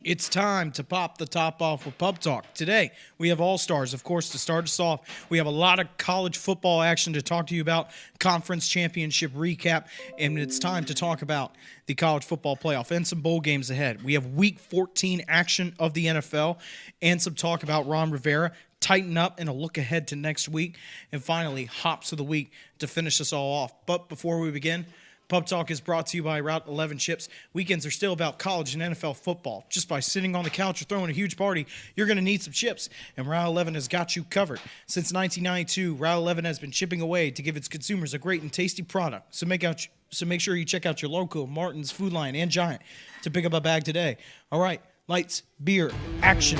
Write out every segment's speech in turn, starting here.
It's time to pop the top off with Pub Talk. Today, we have All-Stars, of course, to start us off. We have a lot of college football action to talk to you about, conference championship recap, and it's time to talk about the college football playoff and some bowl games ahead. We have Week 14 action of the NFL and some talk about Ron Rivera, tighten up, and a look ahead to next week. And finally, Hops of the Week to finish us all off. But before we begin, Pub Talk is brought to you by Route 11 Chips. Weekends are still about college and NFL football. Just by sitting on the couch or throwing a huge party, you're going to need some chips, and Route 11 has got you covered. Since 1992, Route 11 has been chipping away to give its consumers a great and tasty product. So make sure you check out your local Martin's, Food Lion, and Giant to pick up a bag today. All right, lights, beer, action.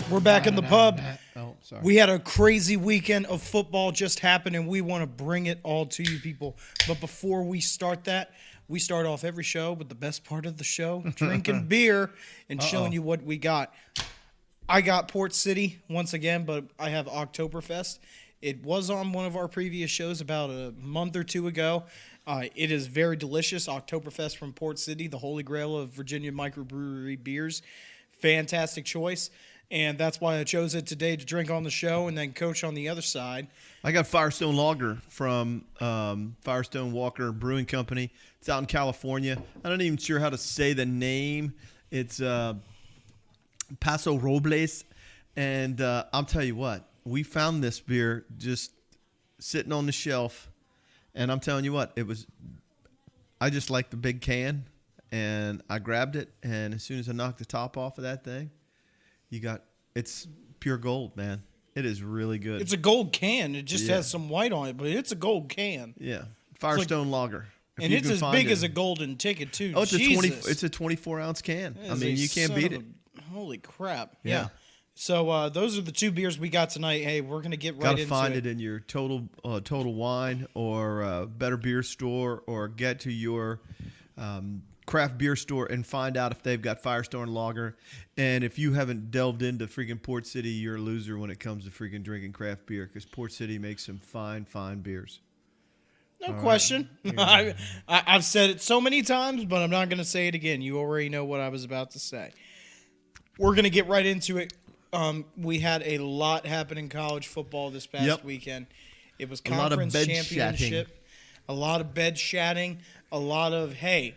We're back in the pub. Oh, sorry. We had a crazy weekend of football just happen, and we want to bring it all to you people. But before we start that, we start off every show with the best part of the show, drinking beer and showing you what we got. I got Port City once again, but I have Oktoberfest. It was on one of our previous shows about a month or two ago. It is very delicious. Oktoberfest from Port City, the holy grail of Virginia microbrewery beers. Fantastic choice. And that's why I chose it today to drink on the show, and then Coach on the other side. I got Firestone Lager from Firestone Walker Brewing Company. It's out in California. I'm not even sure how to say the name. It's Paso Robles. And I'll tell you what, we found this beer just sitting on the shelf. And I'm telling you what, I just like the big can. And I grabbed it, and as soon as I knocked the top off of that thing, it's pure gold, man. It is really good. It's a gold can. It just has some white on it, but it's a gold can. Yeah. Firestone Lager. And it's as big as a golden ticket, too. Oh, it's Jesus. it's a 24-ounce can. That I is mean, a you can't son beat of it. Holy crap. Yeah. So those are the two beers we got tonight. Hey, we're going to get right into it. Got to find it in your Total Wine or Better Beer store, or get to your craft beer store and find out if they've got Firestone Lager. And if you haven't delved into freaking Port City, you're a loser when it comes to freaking drinking craft beer, because Port City makes some fine beers. No question. Right. I've said it so many times, but I'm not going to say it again. You already know what I was about to say. We're going to get right into it. We had a lot happen in college football this past weekend. It was conference championship. A lot of bed shatting. A lot of, hey,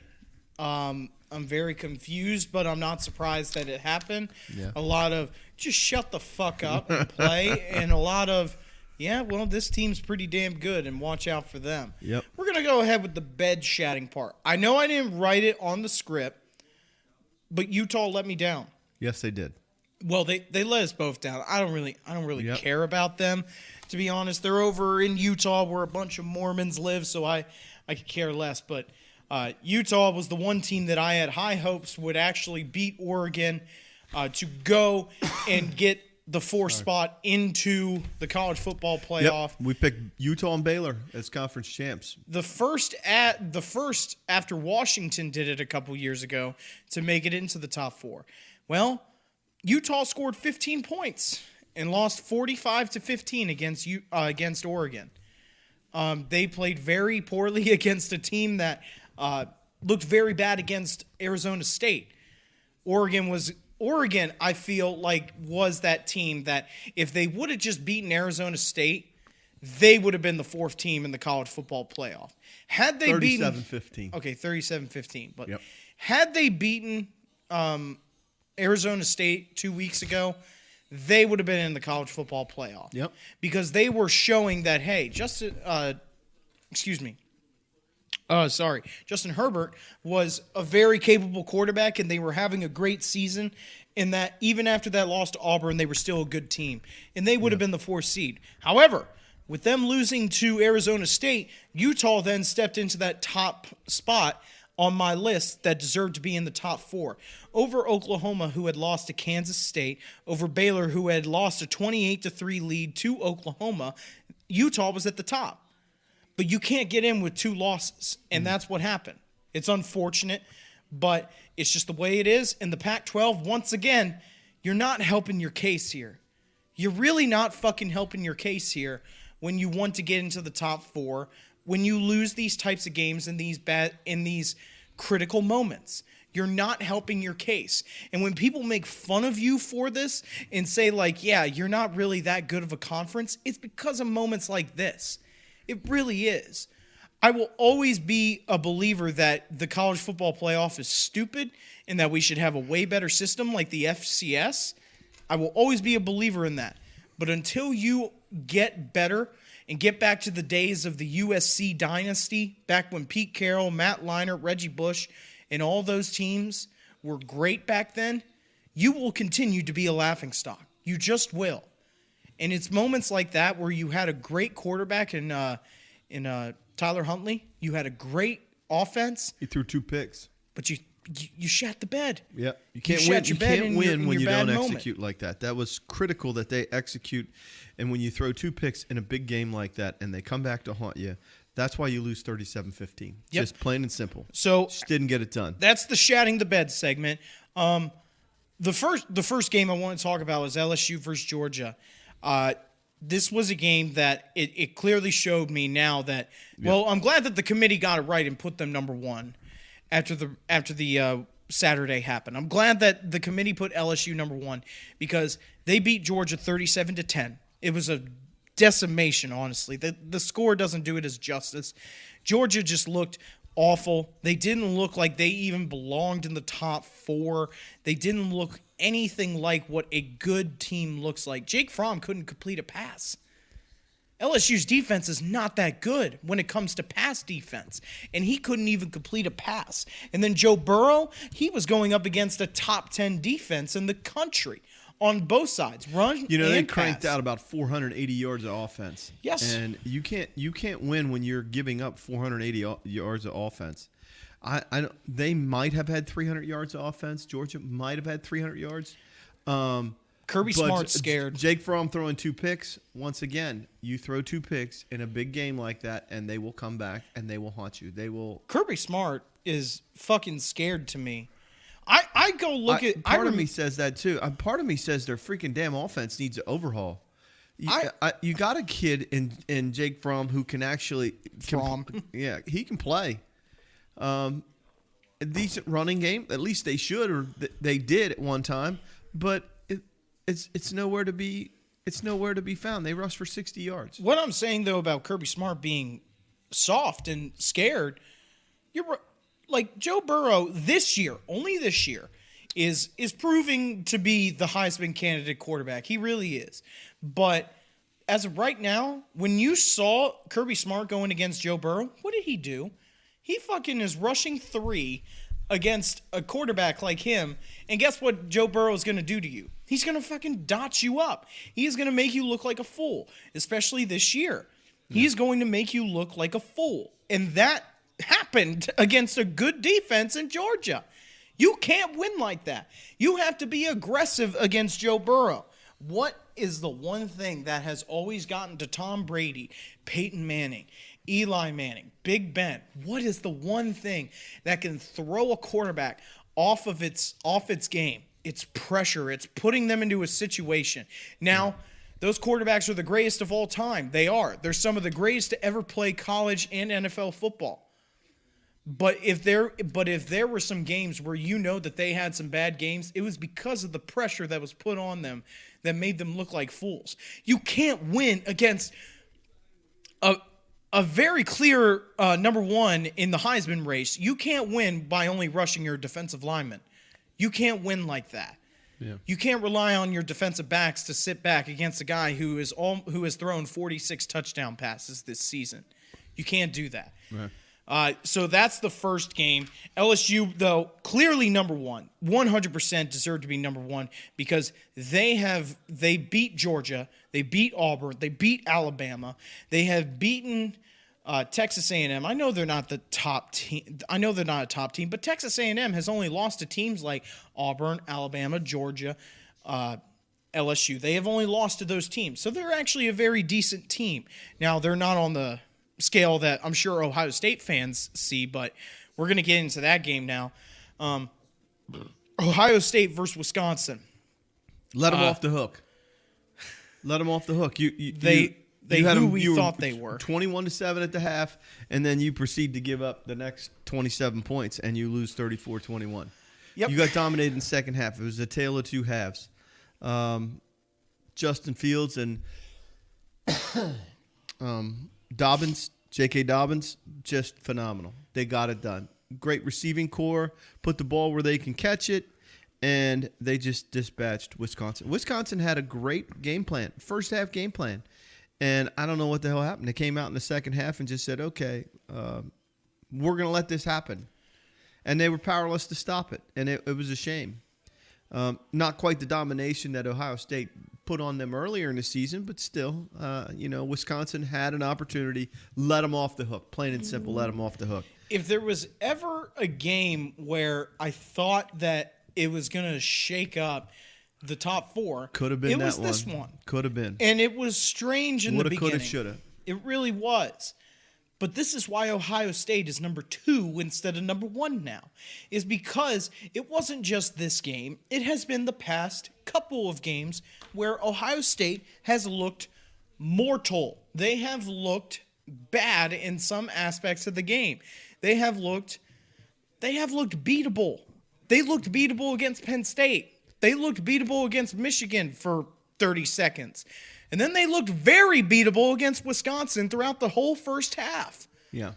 I'm very confused, but I'm not surprised that it happened. Yeah. A lot of just shut the fuck up and play, and a lot of, this team's pretty damn good, and watch out for them. Yep. We're going to go ahead with the bed shatting part. I know I didn't write it on the script, but Utah let me down. Yes, they did. Well, they let us both down. I don't really care about them, to be honest. They're over in Utah where a bunch of Mormons live, so I could care less, but Utah was the one team that I had high hopes would actually beat Oregon to go and get the fourth spot into the college football playoff. Yep. We picked Utah and Baylor as conference champs. The first after Washington did it a couple years ago to make it into the top four. Well, Utah scored 15 points and lost 45-15 against Oregon. They played very poorly against a team that looked very bad against Arizona State. Oregon, I feel like, was that team that if they would have just beaten Arizona State, they would have been the fourth team in the college football playoff. Had they 37-15. Okay, 37-15. But Yep. had they beaten Arizona State 2 weeks ago, they would have been in the college football playoff. Yep. Because they were showing that, hey, Justin Herbert was a very capable quarterback, and they were having a great season, in that even after that loss to Auburn, they were still a good team, and they would have been the fourth seed. However, with them losing to Arizona State, Utah then stepped into that top spot on my list that deserved to be in the top 4. Over Oklahoma, who had lost to Kansas State, over Baylor, who had lost a 28-3 lead to Oklahoma, Utah was at the top. But you can't get in with 2 losses, and that's what happened. It's unfortunate, but it's just the way it is. And the Pac-12, once again, you're not helping your case here. You're really not fucking helping your case here when you want to get into the top 4, when you lose these types of games in these critical moments. You're not helping your case. And when people make fun of you for this and say, like, yeah, you're not really that good of a conference, it's because of moments like this. It really is. I will always be a believer that the college football playoff is stupid and that we should have a way better system like the FCS. I will always be a believer in that. But until you get better and get back to the days of the USC dynasty, back when Pete Carroll, Matt Leinart, Reggie Bush, and all those teams were great back then, you will continue to be a laughingstock. You just will. And it's moments like that where you had a great quarterback in Tyler Huntley. You had a great offense. He threw 2 picks. But you shat the bed. Yeah, you can't You win. shat your You bed can't in win your when you bad don't moment. execute like that. That was critical that they execute. And when you throw 2 picks in a big game like that, and they come back to haunt you, that's why you lose 37-15. Yep. Just plain and simple. So Just didn't get it done. that's the shatting the bed segment. The first game I want to talk about is LSU versus Georgia. This was a game that it clearly showed me now that, well, I'm glad that the committee got it right and put them number 1 after the Saturday happened. I'm glad that the committee put LSU number 1 because they beat Georgia 37-10. It was a decimation, honestly. The score doesn't do it as justice. Georgia just looked awful. They didn't look like they even belonged in the top 4. They didn't look anything like what a good team looks like. Jake Fromm couldn't complete a pass. LSU's defense is not that good when it comes to pass defense, and he couldn't even complete a pass. And then Joe Burrow, he was going up against a top 10 defense in the country on both sides, run You know, and they cranked pass. out about 480 yards of offense. Yes. And you can't win when you're giving up 480 yards of offense. They might have had 300 yards of offense. Georgia might have had 300 yards. Kirby But Smart's scared. Jake Fromm throwing 2 picks. Once again, you throw 2 picks in a big game like that, and they will come back and they will haunt you. They will. Kirby Smart is fucking scared to me. I go look at. Part of me says that too. Part of me says their freaking damn offense needs an overhaul. You got a kid in Jake Fromm who can actually. Fromm. Yeah, he can play. A decent running game. At least they should, or they did at one time. But it's nowhere to be. It's nowhere to be found. They rushed for 60 yards. What I'm saying though about Kirby Smart being soft and scared, you're like Joe Burrow this year, only this year, is proving to be the Heisman candidate quarterback. He really is. But as of right now, when you saw Kirby Smart going against Joe Burrow, what did he do? He fucking is rushing 3 against a quarterback like him. And guess what Joe Burrow is going to do to you? He's going to fucking dot you up. He is going to make you look like a fool, especially this year. He's going to make you look like a fool. And that happened against a good defense in Georgia. You can't win like that. You have to be aggressive against Joe Burrow. What is the one thing that has always gotten to Tom Brady, Peyton Manning, Eli Manning, Big Ben? What is the one thing that can throw a quarterback off its game? It's pressure. It's putting them into a situation. Now, those quarterbacks are the greatest of all time. They are. They're some of the greatest to ever play college and NFL football. But if there were some games where you know that they had some bad games, it was because of the pressure that was put on them that made them look like fools. You can't win against a very clear number 1 in the Heisman race. You can't win by only rushing your defensive linemen. You can't win like that. Yeah. You can't rely on your defensive backs to sit back against a guy who has thrown 46 touchdown passes this season. You can't do that. Right. So that's the first game. LSU, though, clearly number 1, 100% deserved to be number 1 because they beat Georgia, they beat Auburn, they beat Alabama, they have beaten Texas A&M. I know they're not the top team. I know they're not a top team, but Texas A&M has only lost to teams like Auburn, Alabama, Georgia, LSU. They have only lost to those teams, so they're actually a very decent team. Now they're not on the scale that I'm sure Ohio State fans see, but we're going to get into that game now. Ohio State versus Wisconsin. Let them off the hook. Let them off the hook. They had who them, we thought they were. 21-7 at the half, and then you proceed to give up the next 27 points, and you lose 34-21. Yep. You got dominated in the second half. It was a tale of two halves. Justin Fields and Dobbins, J.K. Dobbins, just phenomenal. They got it done. Great receiving core, put the ball where they can catch it, and they just dispatched Wisconsin. Wisconsin had a great game plan, first half game plan. And I don't know what the hell happened. They came out in the second half and just said, okay, we're going to let this happen. And they were powerless to stop it. And it was a shame. Not quite the domination that Ohio State put on them earlier in the season, but still, Wisconsin had an opportunity. Let them off the hook. Plain and simple, let them off the hook. If there was ever a game where I thought that it was going to shake up the top four, could have been it that was one. this one. Could have been. And it was strange in the beginning. Woulda, coulda, shoulda. It really was. But this is why Ohio State is number 2 instead of number 1 now, is because it wasn't just this game. It has been the past couple of games where Ohio State has looked mortal. They have looked bad in some aspects of the game. They have looked beatable. They looked beatable against Penn State. They looked beatable against Michigan for 30 seconds. And then they looked very beatable against Wisconsin throughout the whole first half. Yeah.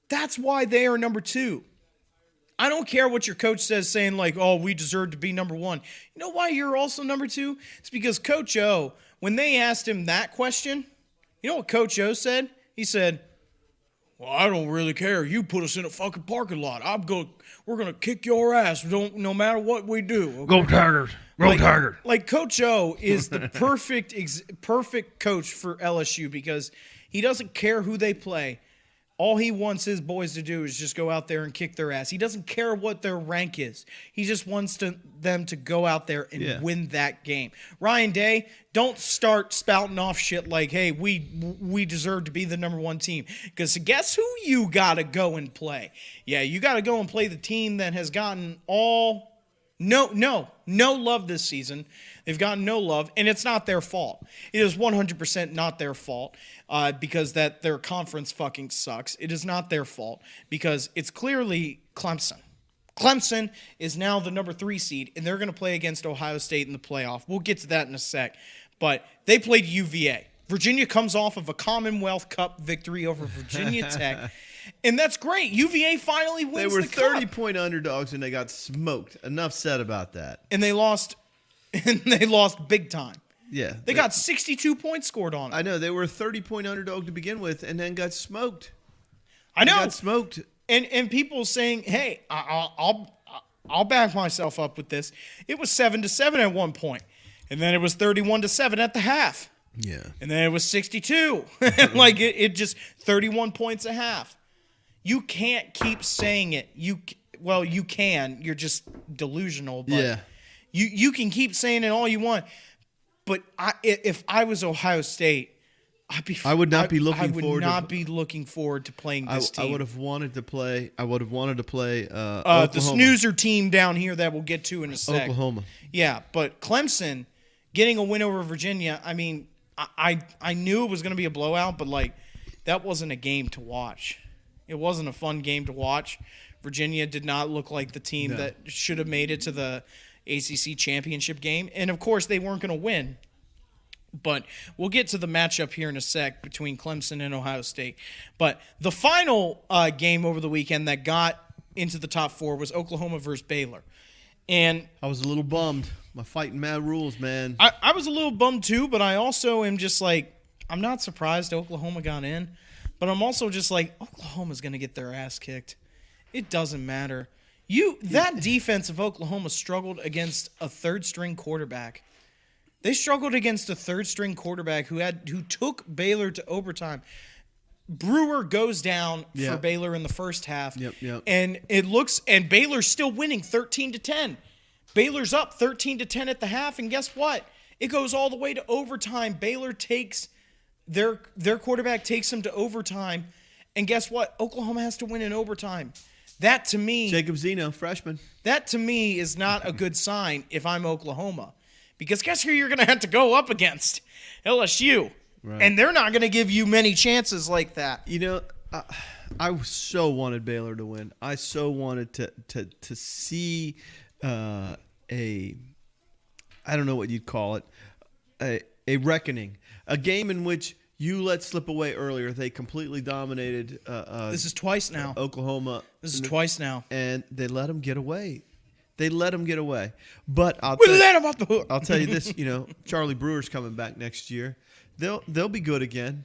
That's why they are number 2. I don't care what your coach says, saying like, oh, we deserve to be number 1. You know why you're also number 2? It's because Coach O, when they asked him that question, you know what Coach O said? He said, well, I don't really care. You put us in a fucking parking lot. We're gonna kick your ass. No matter what we do. Okay? Go Tigers! Go Tigers! Like Coach O is the perfect coach for LSU because he doesn't care who they play. All he wants his boys to do is just go out there and kick their ass. He doesn't care what their rank is. He just wants them to go out there and win that game. Ryan Day, don't start spouting off shit like, hey, we deserve to be the number 1 team. Because guess who you got to go and play? Yeah, you got to go and play the team that has gotten no love this season. They've gotten no love, and it's not their fault. It is 100% not their fault because that their conference fucking sucks. It is not their fault because it's clearly Clemson. Clemson is now the number 3 seed, and they're going to play against Ohio State in the playoff. We'll get to that in a sec. But they played UVA. Virginia comes off of a Commonwealth Cup victory over Virginia Tech. And that's great. UVA finally wins the cup. They were 30-point underdogs, and they got smoked. Enough said about that. And they lost big time. Yeah. They got 62 points scored on them. I know. They were a 30-point underdog to begin with and then got smoked. I know. They got smoked. And people saying, hey, I'll back myself up with this. It was 7-7 at one point. And then it was 31-7 at the half. Yeah. And then it was 62. Like it just 31 points a half. You can't keep saying it. You can. You're just delusional. But yeah. You can keep saying it all you want. But if I was Ohio State, I would not be looking forward to playing this team. I would have wanted to play. the snoozer team down here that we'll get to in a sec. Oklahoma. Yeah, but Clemson getting a win over Virginia. I mean, I knew it was going to be a blowout, but like that wasn't a game to watch. It wasn't a fun game to watch. Virginia did not look like the team that should have made it to the ACC championship game. And, of course, they weren't going to win. But we'll get to the matchup here in a sec between Clemson and Ohio State. But the final game over the weekend that got into the top 4 was Oklahoma versus Baylor. And I was a little bummed. My fighting mad rules, man. I was a little bummed too, but I also am just like, I'm not surprised Oklahoma got in. But I'm also just like, Oklahoma's going to get their ass kicked. It doesn't matter. That defense of Oklahoma struggled against a third-string quarterback. They struggled against a third-string quarterback who took Baylor to overtime. Brewer goes down Yeah. for Baylor in the first half. Yep. And Baylor's still winning 13-10. Baylor's up 13-10 at the half, and guess what? It goes all the way to overtime. Baylor takes their quarterback takes them to overtime, and guess what? Oklahoma has to win in overtime. That to me, Jacob Zeno, freshman. that to me is not a good sign if I'm Oklahoma, because guess who you're going to have to go up against? LSU, Right. and they're not going to give you many chances like that. You know, I so wanted Baylor to win. I so wanted to see I don't know what you'd call it, a reckoning, a game in which you let slip away earlier. They completely dominated. This is twice now. Oklahoma. This is twice now. And they let them get away. But We let them off the hook. I'll tell you this, Charlie Brewer's coming back next year. They'll be good again.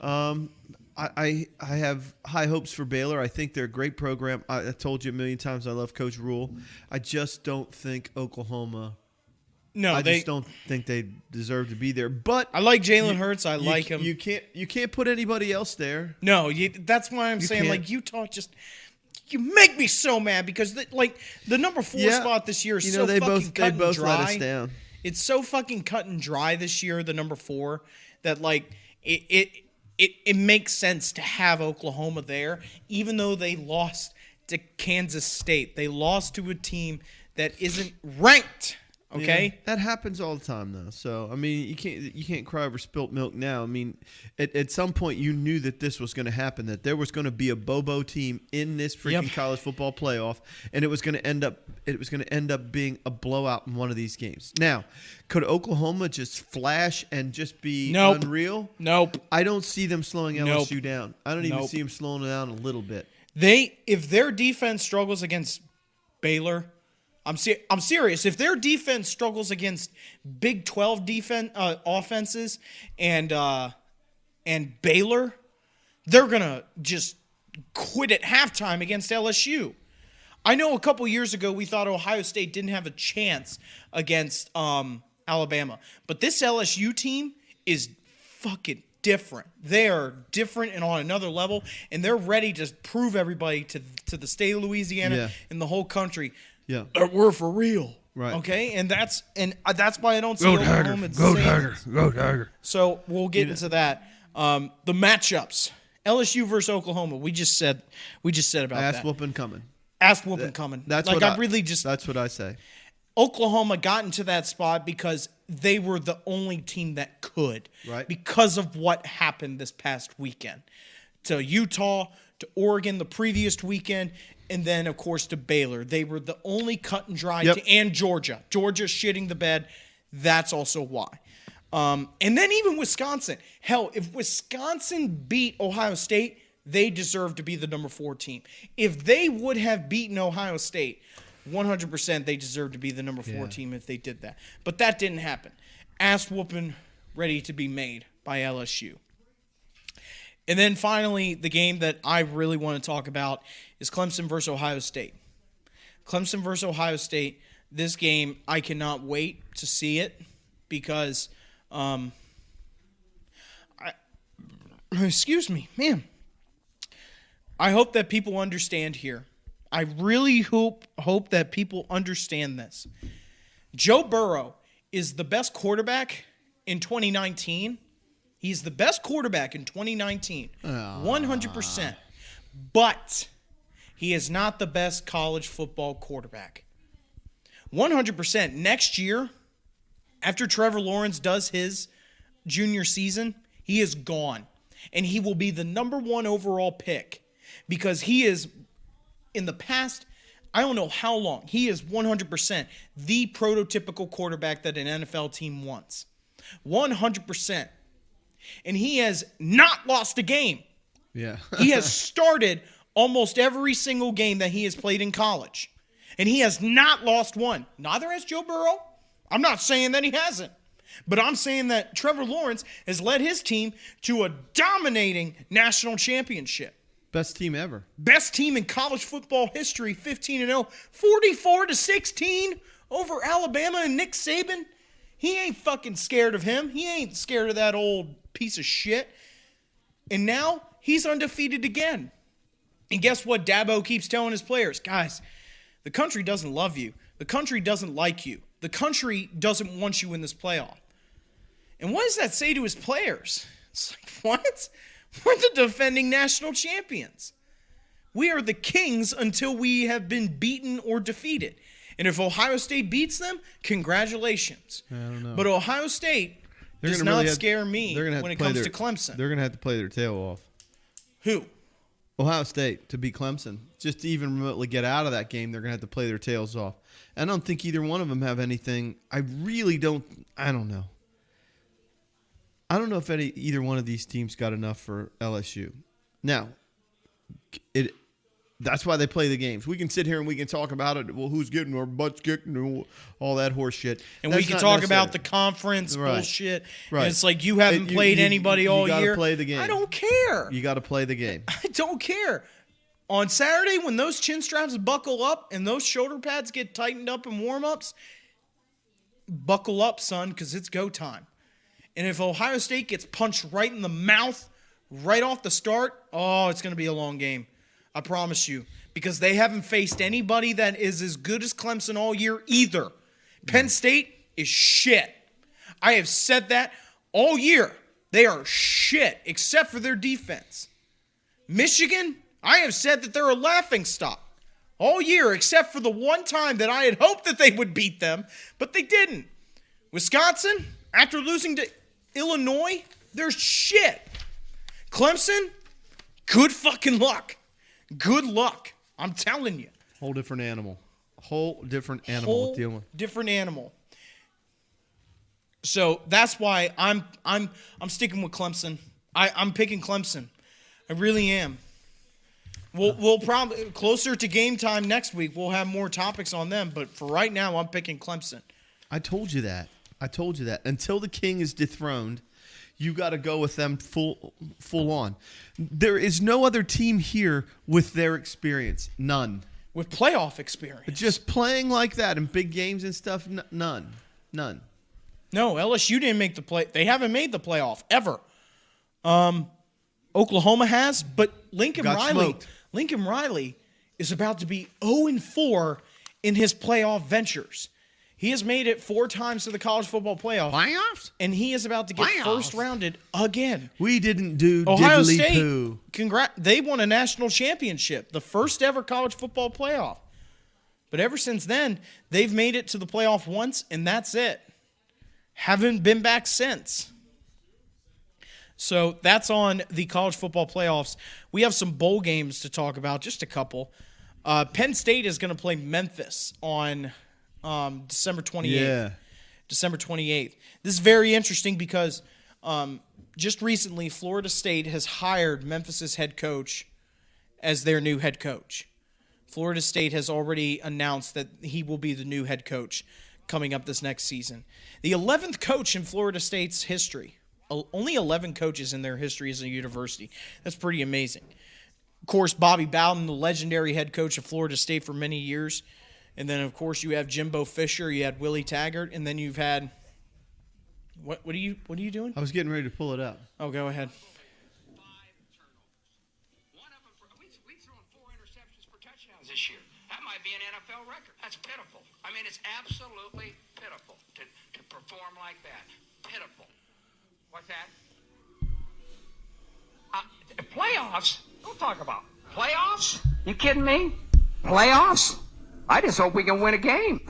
I have high hopes for Baylor. I think they're a great program. I told you a million times I love Coach Rule. I just don't think Oklahoma. No, Just don't think they deserve to be there. But I like Jalen Hurts. I like him. You can't put anybody else there. No, that's why I'm saying, can't. like, Utah just – you make me so mad because, the number 4 spot this year is so they fucking cut and let dry. us down. It's so fucking cut and dry this year, the number 4, that, it makes sense to have Oklahoma there, even though they lost to Kansas State. They lost to a team that isn't ranked. Okay, Yeah, that happens all the time, though. So I mean, you can't cry over spilt milk now. I mean, at some point you knew that this was going to happen, that there was going to be a Bobo team in this freaking college football playoff, and it was going to end up being a blowout in one of these games. Now, could Oklahoma just flash and just be unreal? Nope. I don't see them slowing LSU Nope. down. I don't even Nope. see them slowing it down a little bit. If their defense struggles against Baylor, I'm serious. If their defense struggles against Big 12 offenses and Baylor, they're gonna just quit at halftime against LSU. I know a couple years ago we thought Ohio State didn't have a chance against Alabama, but this LSU team is fucking different. They are different and on another level, and they're ready to prove everybody to the state of Louisiana and the whole country. Yeah. That we're for real. Right. Okay? And that's why I don't see Go Oklahoma Tigers. Go saying- Tigers. Go Tigers. So we'll get into that. The matchups. LSU versus Oklahoma. We just said about Ass that. whooping coming. Ass whooping coming. That's like what I really just That's what I say. Oklahoma got into that spot because they were the only team that could. Right. Because of what happened this past weekend. To Utah, to Oregon the previous weekend, and then, of course, to Baylor. They were the only cut and dry, and Georgia. Georgia shitting the bed. That's also why. And then even Wisconsin. Hell, if Wisconsin beat Ohio State, they deserve to be the number 4 team. If they would have beaten Ohio State, 100% they deserve to be the number 4 team if they did that. But that didn't happen. Ass whooping ready to be made by LSU. And then finally, the game that I really want to talk about is Clemson versus Ohio State. Clemson versus Ohio State. This game, I cannot wait to see it because, excuse me, man. I hope that people understand here. I really hope that people understand this. Joe Burrow is the best quarterback in 2019. He's the best quarterback in 2019, 100%. But he is not the best college football quarterback. 100%. Next year, after Trevor Lawrence does his junior season, he is gone. And he will be the number 1 overall pick because he is, in the past, I don't know how long, he is 100% the prototypical quarterback that an NFL team wants. 100%. And he has not lost a game. Yeah. He has started almost every single game that he has played in college. And he has not lost one. Neither has Joe Burrow. I'm not saying that he hasn't. But I'm saying that Trevor Lawrence has led his team to a dominating national championship. Best team ever. Best team in college football history, 15-0, 44-16 over Alabama and Nick Saban. He ain't fucking scared of him. He ain't scared of that old piece of shit. And now he's undefeated again. And guess what Dabo keeps telling his players? Guys, the country doesn't love you. The country doesn't like you. The country doesn't want you in this playoff. And what does that say to his players? It's like, what? We're the defending national champions. We are the kings until we have been beaten or defeated. And if Ohio State beats them, congratulations. I don't know. But Ohio State does not scare me when it comes to Clemson. They're going to have to play their tail off. Who? Ohio State to beat Clemson. Just to even remotely get out of that game, they're going to have to play their tails off. I don't think either one of them have anything. I don't know. I don't know if either one of these teams got enough for LSU. Now, that's why they play the games. We can sit here and we can talk about it. Well, who's getting our butts kicked and all that horse shit. And we can talk about the conference bullshit. Right. And it's like you haven't played anybody all year. You got to play the game. I don't care. You got to play the game. I don't care. On Saturday, when those chin straps buckle up and those shoulder pads get tightened up in warm-ups, buckle up, son, because it's go time. And if Ohio State gets punched right in the mouth right off the start, it's going to be a long game. I promise you. Because they haven't faced anybody that is as good as Clemson all year either. Penn State is shit. I have said that all year. They are shit, except for their defense. Michigan, I have said that they're a laughingstock all year, except for the one time that I had hoped that they would beat them, but they didn't. Wisconsin, after losing to Illinois, they're shit. Clemson, good fucking luck. Good luck. I'm telling you. Whole different animal. Dealing. Different animal. So that's why I'm sticking with Clemson. I'm picking Clemson. I really am. We'll probably closer to game time next week. We'll have more topics on them, but for right now, I'm picking Clemson. I told you that. Until the king is dethroned, you got to go with them full on. There is no other team here with their experience. None. With playoff experience. Just playing like that in big games and stuff. None. No, LSU didn't make the play. They haven't made the playoff ever. Oklahoma has, but Lincoln Riley is about to be 0-4 in his playoff ventures. He has made it 4 times to the college football playoff. Playoffs? And he is about to get first rounded again. We didn't do Ohio diddly State, poo. They won a national championship, the first ever college football playoff. But ever since then, they've made it to the playoff once, and that's it. Haven't been back since. So that's on the college football playoffs. We have some bowl games to talk about, just a couple. Penn State is going to play Memphis on December 28th. Yeah. December 28th. This is very interesting because just recently Florida State has hired Memphis's head coach as their new head coach. Florida State has already announced that he will be the new head coach coming up this next season. The 11th coach in Florida State's history. Only 11 coaches in their history as a university. That's pretty amazing. Of course, Bobby Bowden, the legendary head coach of Florida State for many years. And then, of course, you have Jimbo Fisher, you had Willie Taggart, and then you've had what are you doing? I was getting ready to pull it up. Oh, go ahead. 5 turnovers. One of them we've thrown 4 interceptions for touchdowns this year. That might be an NFL record. That's pitiful. I mean, it's absolutely pitiful to perform like that. Pitiful. What's that? Playoffs? Don't talk about playoffs. You kidding me? Playoffs? I just hope we can win a game.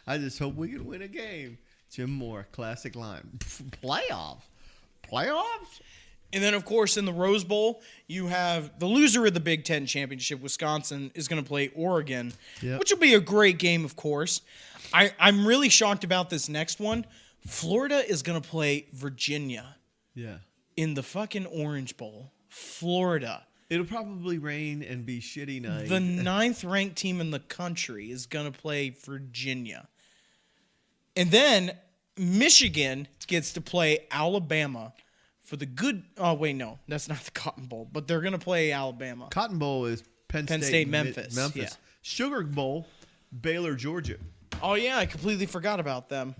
I just hope we can win a game. Jim Moore, classic line. Playoffs? And then, of course, in the Rose Bowl, you have the loser of the Big Ten Championship, Wisconsin, is going to play Oregon, which will be a great game, of course. I'm really shocked about this next one. Florida is going to play Virginia. Yeah. In the fucking Orange Bowl. Florida. It'll probably rain and be shitty night. The 9th-ranked team in the country is going to play Virginia. And then Michigan gets to play Alabama for the good... Oh, wait, no. That's not the Cotton Bowl. But they're going to play Alabama. Cotton Bowl is Penn State, Memphis. Yeah. Sugar Bowl, Baylor, Georgia. Oh, yeah. I completely forgot about them.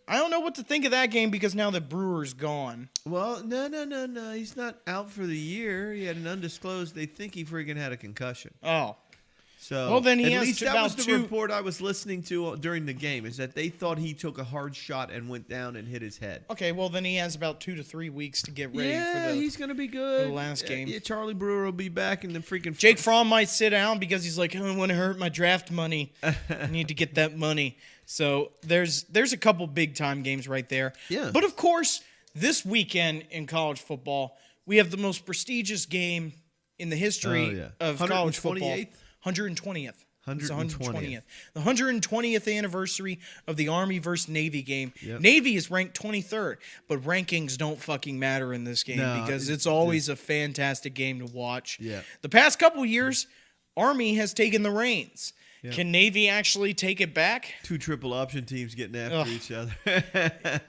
I don't know what to think of that game because now the Brewer's gone. Well, no. He's not out for the year. He had an undisclosed. They think he freaking had a concussion. Oh. So Well, then he at has least to that about was the two- report I was listening to during the game. Is that they thought he took a hard shot and went down and hit his head. Okay, well, then he has about 2 to 3 weeks to get ready Yeah, for the... he's gonna be good. the last game. Yeah, Charlie Brewer will be back in the freaking. Jake Fromm might sit down because he's like, I don't want to hurt my draft money. I need to get that money. So there's a couple big-time games right there. Yeah. But, of course, this weekend in college football, we have the most prestigious game in the history of college football. 128th? 120th. It's 120th. The 120th anniversary of the Army versus Navy game. Yep. Navy is ranked 23rd, but rankings don't fucking matter in this game No, because it's always a fantastic game to watch. Yeah. The past couple years, Army has taken the reins. Yeah. Can Navy actually take it back? 2 triple option teams getting after Ugh. each other.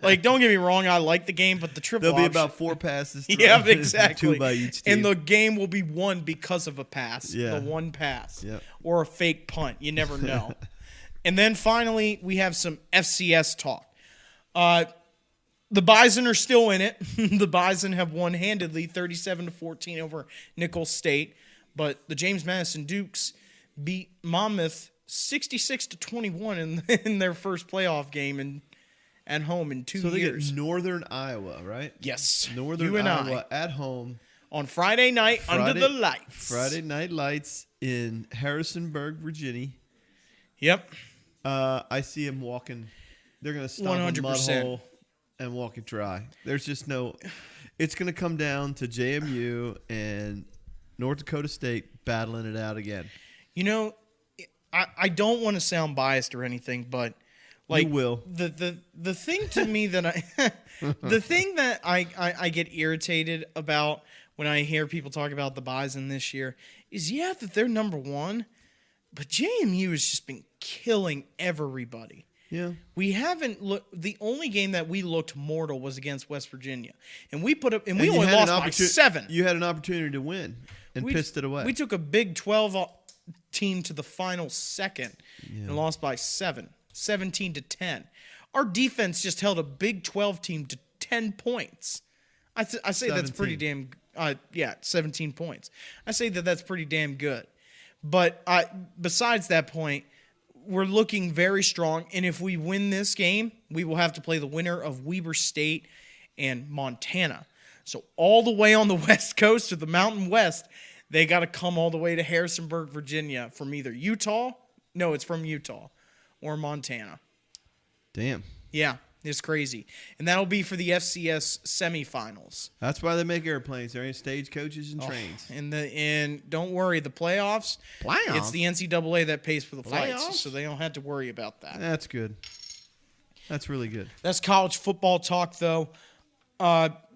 Like, don't get me wrong, I like the game, but the triple There'll be option- about 4 passes. Yeah, thrown, exactly. 2 by each team. And the game will be won because of a pass. Yeah. The one pass. Yep. Or a fake punt. You never know. And then finally, we have some FCS talk. The Bison are still in it. The Bison have won handedly 37-14 over Nicholls State. But the James Madison Dukes beat Monmouth 66-21 in their first playoff game at home in 2 so they years. get Northern Iowa, right? Yes. Northern UNI. Iowa at home. On Friday night under the lights. Friday night lights in Harrisonburg, Virginia. Yep. I see him walking. They're going to stomp a mud 100%. hole and walk it dry. There's just no. It's going to come down to JMU and North Dakota State battling it out again. You know, I don't want to sound biased or anything, but like You will. The thing to me that the thing that I get irritated about when I hear people talk about the Bison this year is that they're number one, but JMU has just been killing everybody. Yeah. We haven't looked. The only game that we looked mortal was against West Virginia, and we put up, and we you only had lost an by opportu- 7. You had an opportunity to win and pissed it away. We took a Big 12 team to the final second and lost by 7, 17-10. Our defense just held a Big 12 team to 10 points. I say that's pretty 17. damn. 17 points. I say that's pretty damn good. But besides that point, we're looking very strong. And if we win this game, we will have to play the winner of Weber State and Montana. So all the way on the West Coast or the Mountain West, they got to come all the way to Harrisonburg, Virginia from either Utah. No, it's from Utah or Montana. Damn. Yeah, it's crazy. And that'll be for the FCS semifinals. That's why they make airplanes. They're in stagecoaches and trains. And don't worry, the playoffs, Playoffs? it's the NCAA that pays for the flights, Playoffs? so they don't have to worry about that. That's good. That's really good. That's college football talk, though.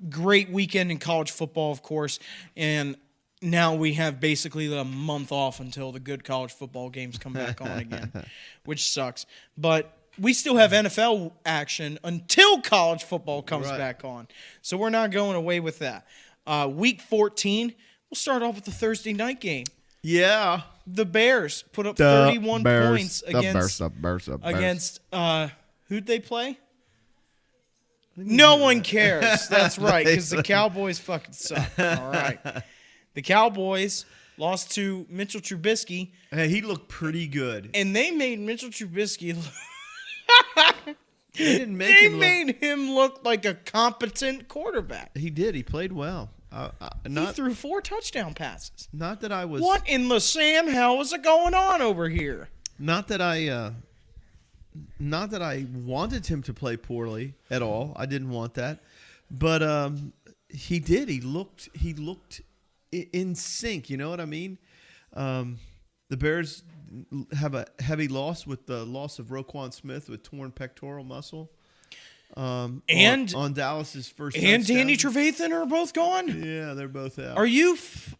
Great weekend in college football, of course. And now we have basically a month off until the good college football games come back on again, which sucks. But we still have NFL action until college football comes Right. back on. So we're not going away with that. Week 14, we'll start off with the Thursday night game. Yeah. The Bears put up 31 points against Bears. who'd they play? No one cares. That's right, because the Cowboys fucking suck. All right. The Cowboys lost to Mitchell Trubisky, Hey, he looked pretty good. and they made Mitchell Trubisky They didn't make they him look. made him look like a competent quarterback. He did. He played well. He Not threw 4 touchdown passes. that I was. What in the Sam hell is going on over here? Not that I wanted him to play poorly at all. I didn't want that, but he did. He looked in sync. You know what I mean? The Bears have a heavy loss with the loss of Roquan Smith with torn pectoral muscle. And- on Dallas's first And touchdown. Danny Trevathan are both gone? Yeah, they're both out. Are you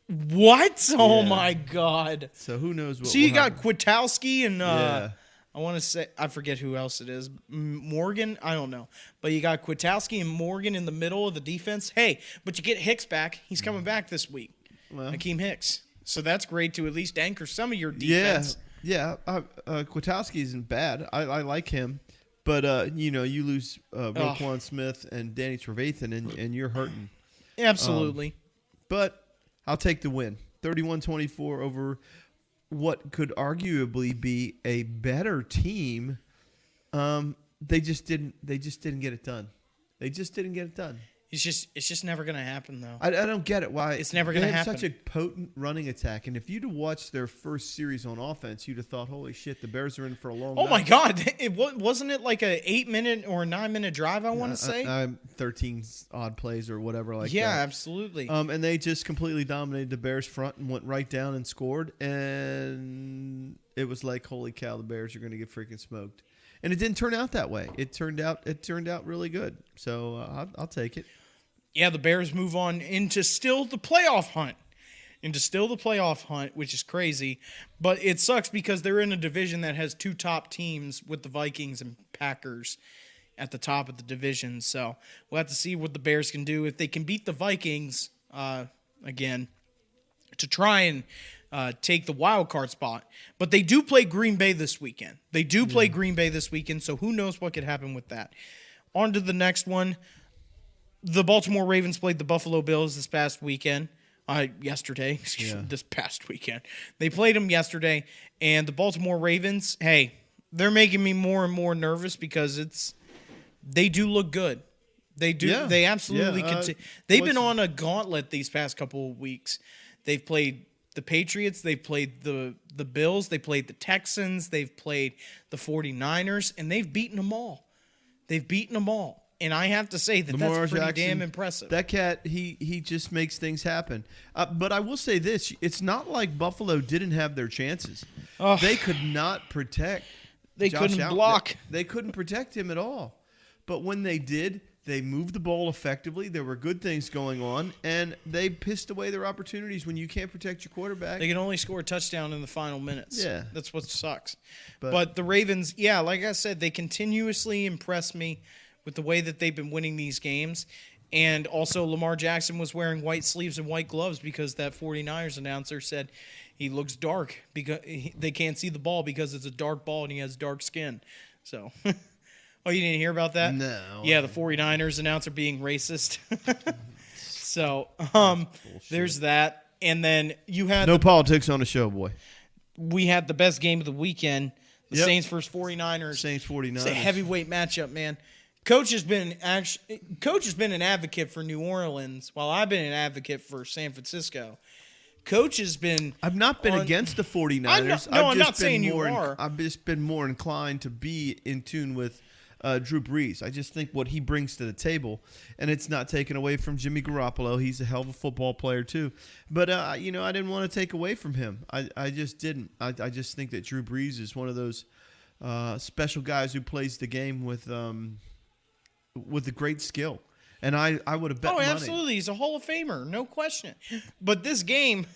what? Oh Yeah. my god. So who knows what? So you will got happen. Kwiatkowski and Yeah. I want to say I forget who else it is. Morgan, I don't know, but you got Kwiatkowski and Morgan in the middle of the defense. Hey, but you get Hicks back. He's coming back this week. Well. Akeem Hicks. So that's great to at least anchor some of your Yeah, defense. yeah. Kwiatkowski isn't bad. I like him. But you lose Roquan Smith and Danny Trevathan, and you're hurting. Absolutely. But I'll take the win. 31-24 over what could arguably be a better team. They just didn't get it done. They just didn't get it done. It's just never going to happen, though. I don't get it. Why It's never gonna they have happen. such a potent running attack, and if you'd have watched their first series on offense, you'd have thought, "Holy shit, the Bears are in for a long." Oh night. my God! Wasn't it like a 8-minute or 9-minute drive? I want to say. 13 odd plays or whatever like Yeah, that. absolutely. And they just completely dominated the Bears front and went right down and scored, and it was like, "Holy cow, the Bears are going to get freaking smoked." And it didn't turn out that way. It turned out really good. So I'll take it. Yeah, the Bears move on into still the playoff hunt, which is crazy. But it sucks because they're in a division that has two top teams with the Vikings and Packers at the top of the division. So we'll have to see what the Bears can do. If they can beat the Vikings again to try and take the wild card spot. But they do play Green Bay this weekend. So who knows what could happen with that. On to the next one. The Baltimore Ravens played the Buffalo Bills this past weekend. This past weekend. They played them yesterday, and the Baltimore Ravens, hey, they're making me more and more nervous because they do look good. They do. Yeah. They absolutely Yeah, they've been on a gauntlet these past couple of weeks. They've played the Patriots, they've played the Bills, they played the Texans, they've played the 49ers, and they've beaten them all. And I have to say that Lamar that's pretty Jackson, damn impressive. That cat, he just makes things happen. But I will say this: it's not like Buffalo didn't have their chances. They could not protect. They Josh couldn't Allen. block. They couldn't protect him at all. But when they did, they moved the ball effectively. There were good things going on, and they pissed away their opportunities. When you can't protect your quarterback, They can only score a touchdown in the final minutes. Yeah. That's what sucks. But- But the Ravens, yeah, like I said, they continuously impress me with the way that they've been winning these games. And also Lamar Jackson was wearing white sleeves and white gloves because that 49ers announcer said he looks dark because they can't see the ball because it's a dark ball and he has dark skin. So, oh, you didn't hear about that? No. Yeah, the 49ers announcer being racist. So, there's that. And then you had no politics on the show, boy. we had the best game of the weekend. The Yep. Saints versus 49ers. Saints 49ers. It's a heavyweight matchup, man. Coach has been an advocate for New Orleans, while I've been an advocate for San Francisco. Coach has been. I've not been on- against the 49ers. I'm I've just not been saying you more are. I've just been more inclined to be in tune with Drew Brees. I just think what he brings to the table, and it's not taken away from Jimmy Garoppolo. He's a hell of a football player too. But I didn't want to take away from him. I just didn't. I just think that Drew Brees is one of those special guys who plays the game with a great skill. And I would have bet money. Absolutely. He's a Hall of Famer, no question. But this game,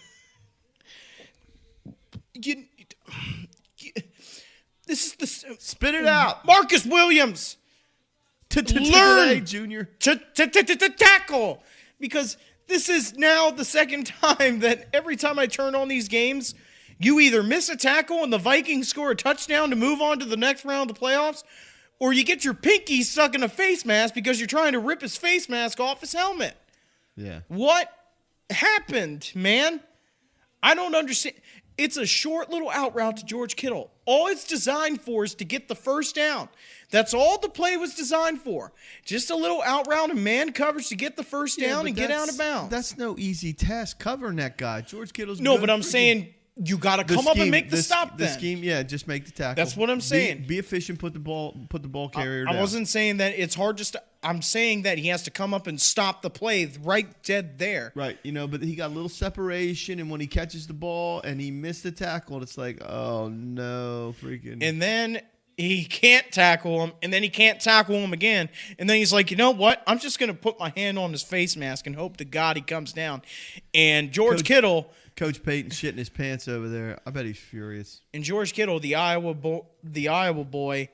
this is the Spit it out. Marcus Williams. Learn, Learn Junior. to tackle, because this is now the second time that every time I turn on these games, you either miss a tackle and the Vikings score a touchdown to move on to the next round of the playoffs, or you get your pinky stuck in a face mask because you're trying to rip his face mask off his helmet. Yeah. What happened, man? I don't understand. It's a short little out route to George Kittle. All it's designed for is to get the first down. That's all the play was designed for. Just a little out route and man coverage to get the first down but and get out of bounds. That's no easy task covering that guy. George Kittle's No, good but I'm freaking- saying you got to come up and make the stop The then. scheme, yeah, just make the tackle. That's what I'm saying. Be efficient. Put the ball carrier I down. wasn't saying that it's hard to I'm saying that he has to come up and stop the play right dead there. Right, but he got a little separation, and when he catches the ball and he missed the tackle, it's like, oh no, freaking. And then he can't tackle him, and then he can't tackle him again. And then he's like, you know what? I'm just going to put my hand on his face mask and hope to God he comes down. And George Kittle, Coach Payton shitting his pants over there. I bet he's furious. the Iowa boy,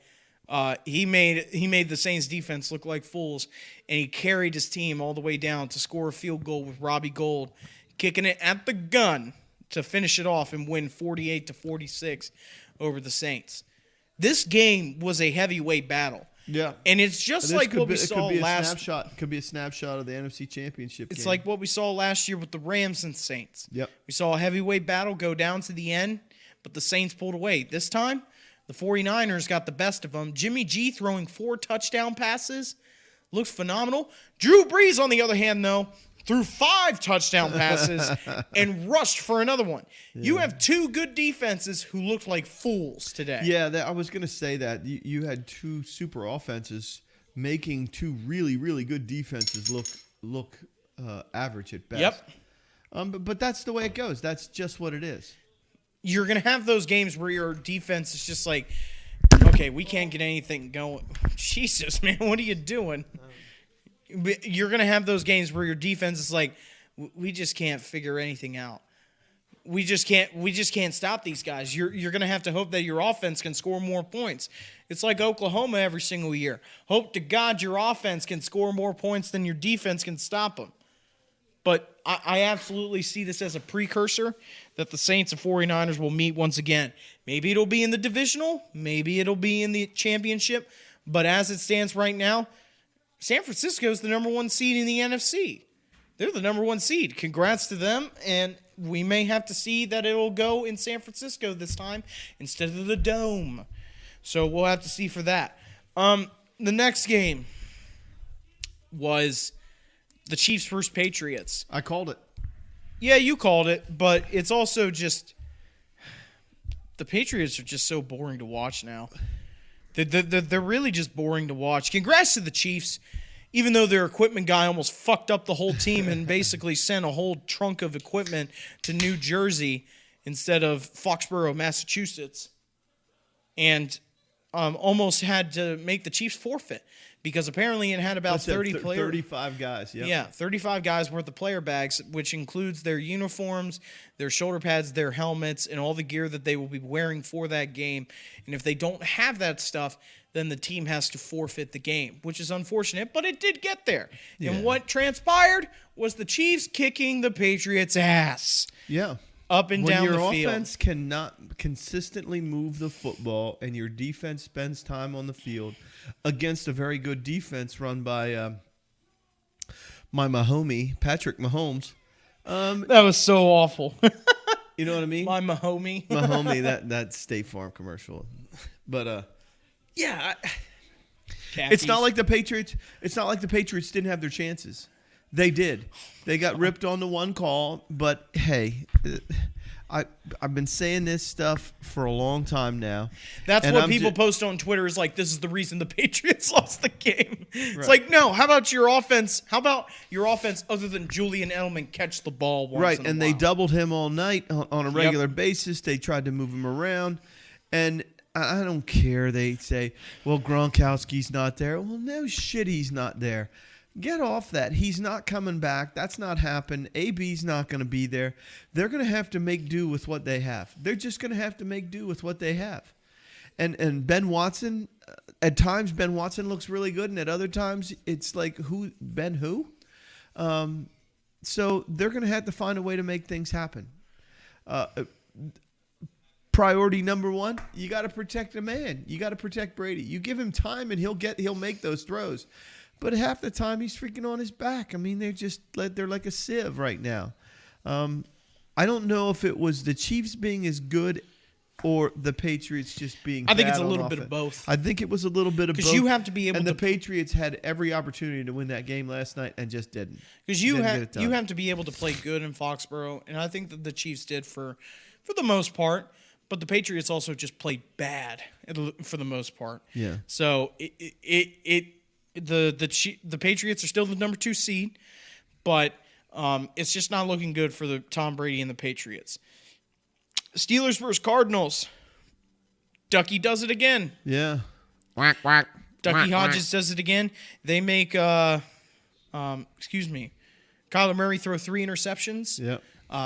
he made the Saints defense look like fools, and he carried his team all the way down to score a field goal with Robbie Gould, kicking it at the gun to finish it off and win 48-46 over the Saints. This game was a heavyweight battle. Yeah. And it's just This like could what be- we it saw could be a last. snapshot. Could be a snapshot of the NFC Championship. It's game. like what we saw last year with the Rams and Saints. Yep. We saw a heavyweight battle go down to the end, but the Saints pulled away. This time, the 49ers got the best of them. Jimmy G throwing 4 touchdown passes. Looks phenomenal. Drew Brees, on the other hand, though, threw 5 touchdown passes and rushed for another one. Yeah. You have 2 good defenses who looked like fools today. Yeah, I was going to say that. You had 2 super offenses making 2 really, really good defenses look average at best. Yep. But that's the way it goes. That's just what it is. You're going to have those games where your defense is just like, okay, we can't get anything going. Jesus, man, what are you doing? You're going to have those games where your defense is like, we just can't figure anything out. We just can't stop these guys. You're going to have to hope that your offense can score more points. It's like Oklahoma every single year. Hope to God your offense can score more points than your defense can stop them. But I absolutely see this as a precursor that the Saints and 49ers will meet once again. Maybe it'll be in the divisional. Maybe it'll be in the championship. But as it stands right now, San Francisco is the number 1 seed in the NFC. They're the number 1 seed. Congrats to them. And we may have to see that it'll go in San Francisco this time instead of the Dome. So we'll have to see for that. The next game was the Chiefs versus Patriots. I called it. Yeah, you called it, but it's also just the Patriots are just so boring to watch now. They're really just boring to watch. Congrats to the Chiefs, even though their equipment guy almost fucked up the whole team and basically sent a whole trunk of equipment to New Jersey instead of Foxborough, Massachusetts, and almost had to make the Chiefs forfeit. Because apparently it had about 30 players. 35 guys, yep. Yeah, 35 guys worth of player bags, which includes their uniforms, their shoulder pads, their helmets, and all the gear that they will be wearing for that game. And if they don't have that stuff, then the team has to forfeit the game, which is unfortunate, but it did get there. Yeah. And what transpired was the Chiefs kicking the Patriots' ass. Yeah. Up and down the field. When your offense cannot consistently move the football and your defense spends time on the field against a very good defense run by my homie, Patrick Mahomes. That was so awful. You know what I mean? My homie. My homie, that State Farm commercial. But yeah, it's not like the Patriots. It's not like the Patriots didn't have their chances. They did. They got ripped on the one call, but hey, I've been saying this stuff for a long time now. That's what people post on Twitter is like, this is the reason the Patriots lost the game. It's like, no, how about your offense? How about your offense other than Julian Edelman catch the ball once right, in a and while? they doubled him all night on a regular basis. They tried to move him around, and I don't care. They say, well, Gronkowski's not there. Well, no shit, he's not there. Get off that. He's not coming back. That's not happening. AB's not going to be there. They're going to have to make do with what they have. They're just going to have to make do with what they have. And Ben Watson, at times Ben Watson looks really good, and at other times it's like, who? So they're going to have to find a way to make things happen. Priority number 1, you got to protect the man. You got to protect Brady. You give him time, and he'll make those throws. But half the time he's freaking on his back. I mean, they're like a sieve right now. I don't know if it was the Chiefs being as good or the Patriots just being bad. I think it's a little bit of both. I think it was a little bit of both. Because you have to be able to. And the Patriots had every opportunity to win that game last night and just didn't. Because you have to be able to play good in Foxborough, and I think that the Chiefs did for the most part. But the Patriots also just played bad for the most part. Yeah. So the Patriots are still the number 2 seed, but it's just not looking good for the Tom Brady and the Patriots. Steelers versus Cardinals. Ducky does it again. Yeah. Quack, quack. Ducky Quack, Hodges does it again. They make Kyler Murray throw 3 interceptions. Yep.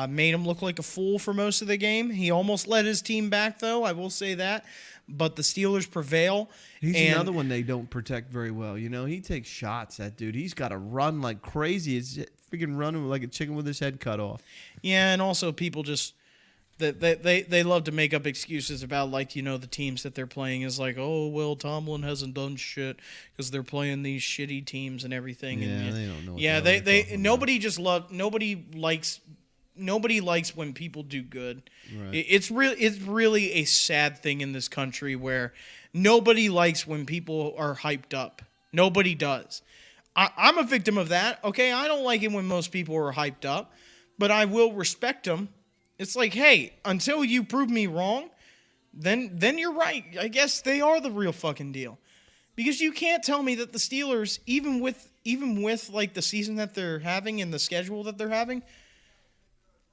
Made him look like a fool for most of the game. He almost led his team back, though. I will say that. But the Steelers prevail. He's another one they don't protect very well. You know, he takes shots, that dude. He's got to run like crazy. He's freaking running like a chicken with his head cut off. Yeah, and also people just They love to make up excuses about, like, the teams that they're playing is like, oh, well, Tomlin hasn't done shit because they're playing these shitty teams and everything. Yeah, and they don't know what Yeah, the hell they're talking nobody likes when people do good. Right. It's really a sad thing in this country where nobody likes when people are hyped up. Nobody does. I'm a victim of that. Okay, I don't like it when most people are hyped up, but I will respect them. It's like, hey, until you prove me wrong, then you're right. I guess they are the real fucking deal. Because you can't tell me that the Steelers, even with like the season that they're having and the schedule that they're having,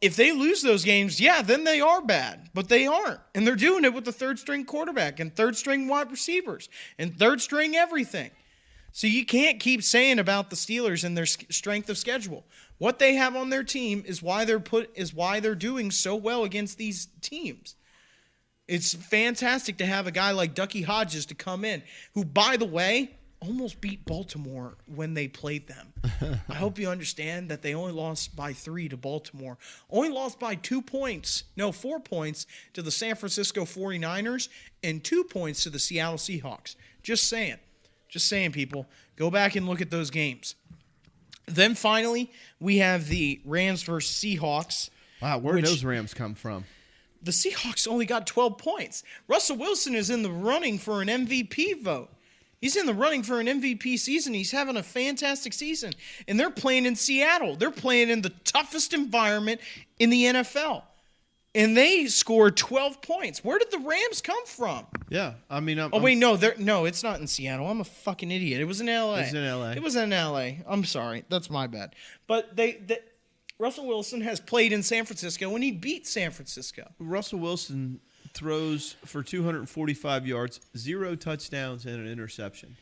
if they lose those games, yeah, then they are bad. But they aren't. And they're doing it with the third-string quarterback and third-string wide receivers and third-string everything. So you can't keep saying about the Steelers and their strength of schedule. What they have on their team is why they're doing so well against these teams. It's fantastic to have a guy like Ducky Hodges to come in, who, by the way, almost beat Baltimore when they played them. I hope you understand that they only lost by 3 to Baltimore. Only lost by 4 points to the San Francisco 49ers and 2 points to the Seattle Seahawks. Just saying. Just saying, people. Go back and look at those games. Then finally, we have the Rams versus Seahawks. Wow, where did those Rams come from? The Seahawks only got 12 points. Russell Wilson is in the running for an MVP vote. He's in the running for an MVP season. He's having a fantastic season. And they're playing in Seattle. They're playing in the toughest environment in the NFL. And they scored 12 points. Where did the Rams come from? Yeah, I mean, No, it's not in Seattle. I'm a fucking idiot. It was in L.A. It's in L.A. It was in L.A. I'm sorry. That's my bad. But Russell Wilson has played in San Francisco, and he beat San Francisco. Russell Wilson throws for 245 yards, 0 touchdowns, and an interception.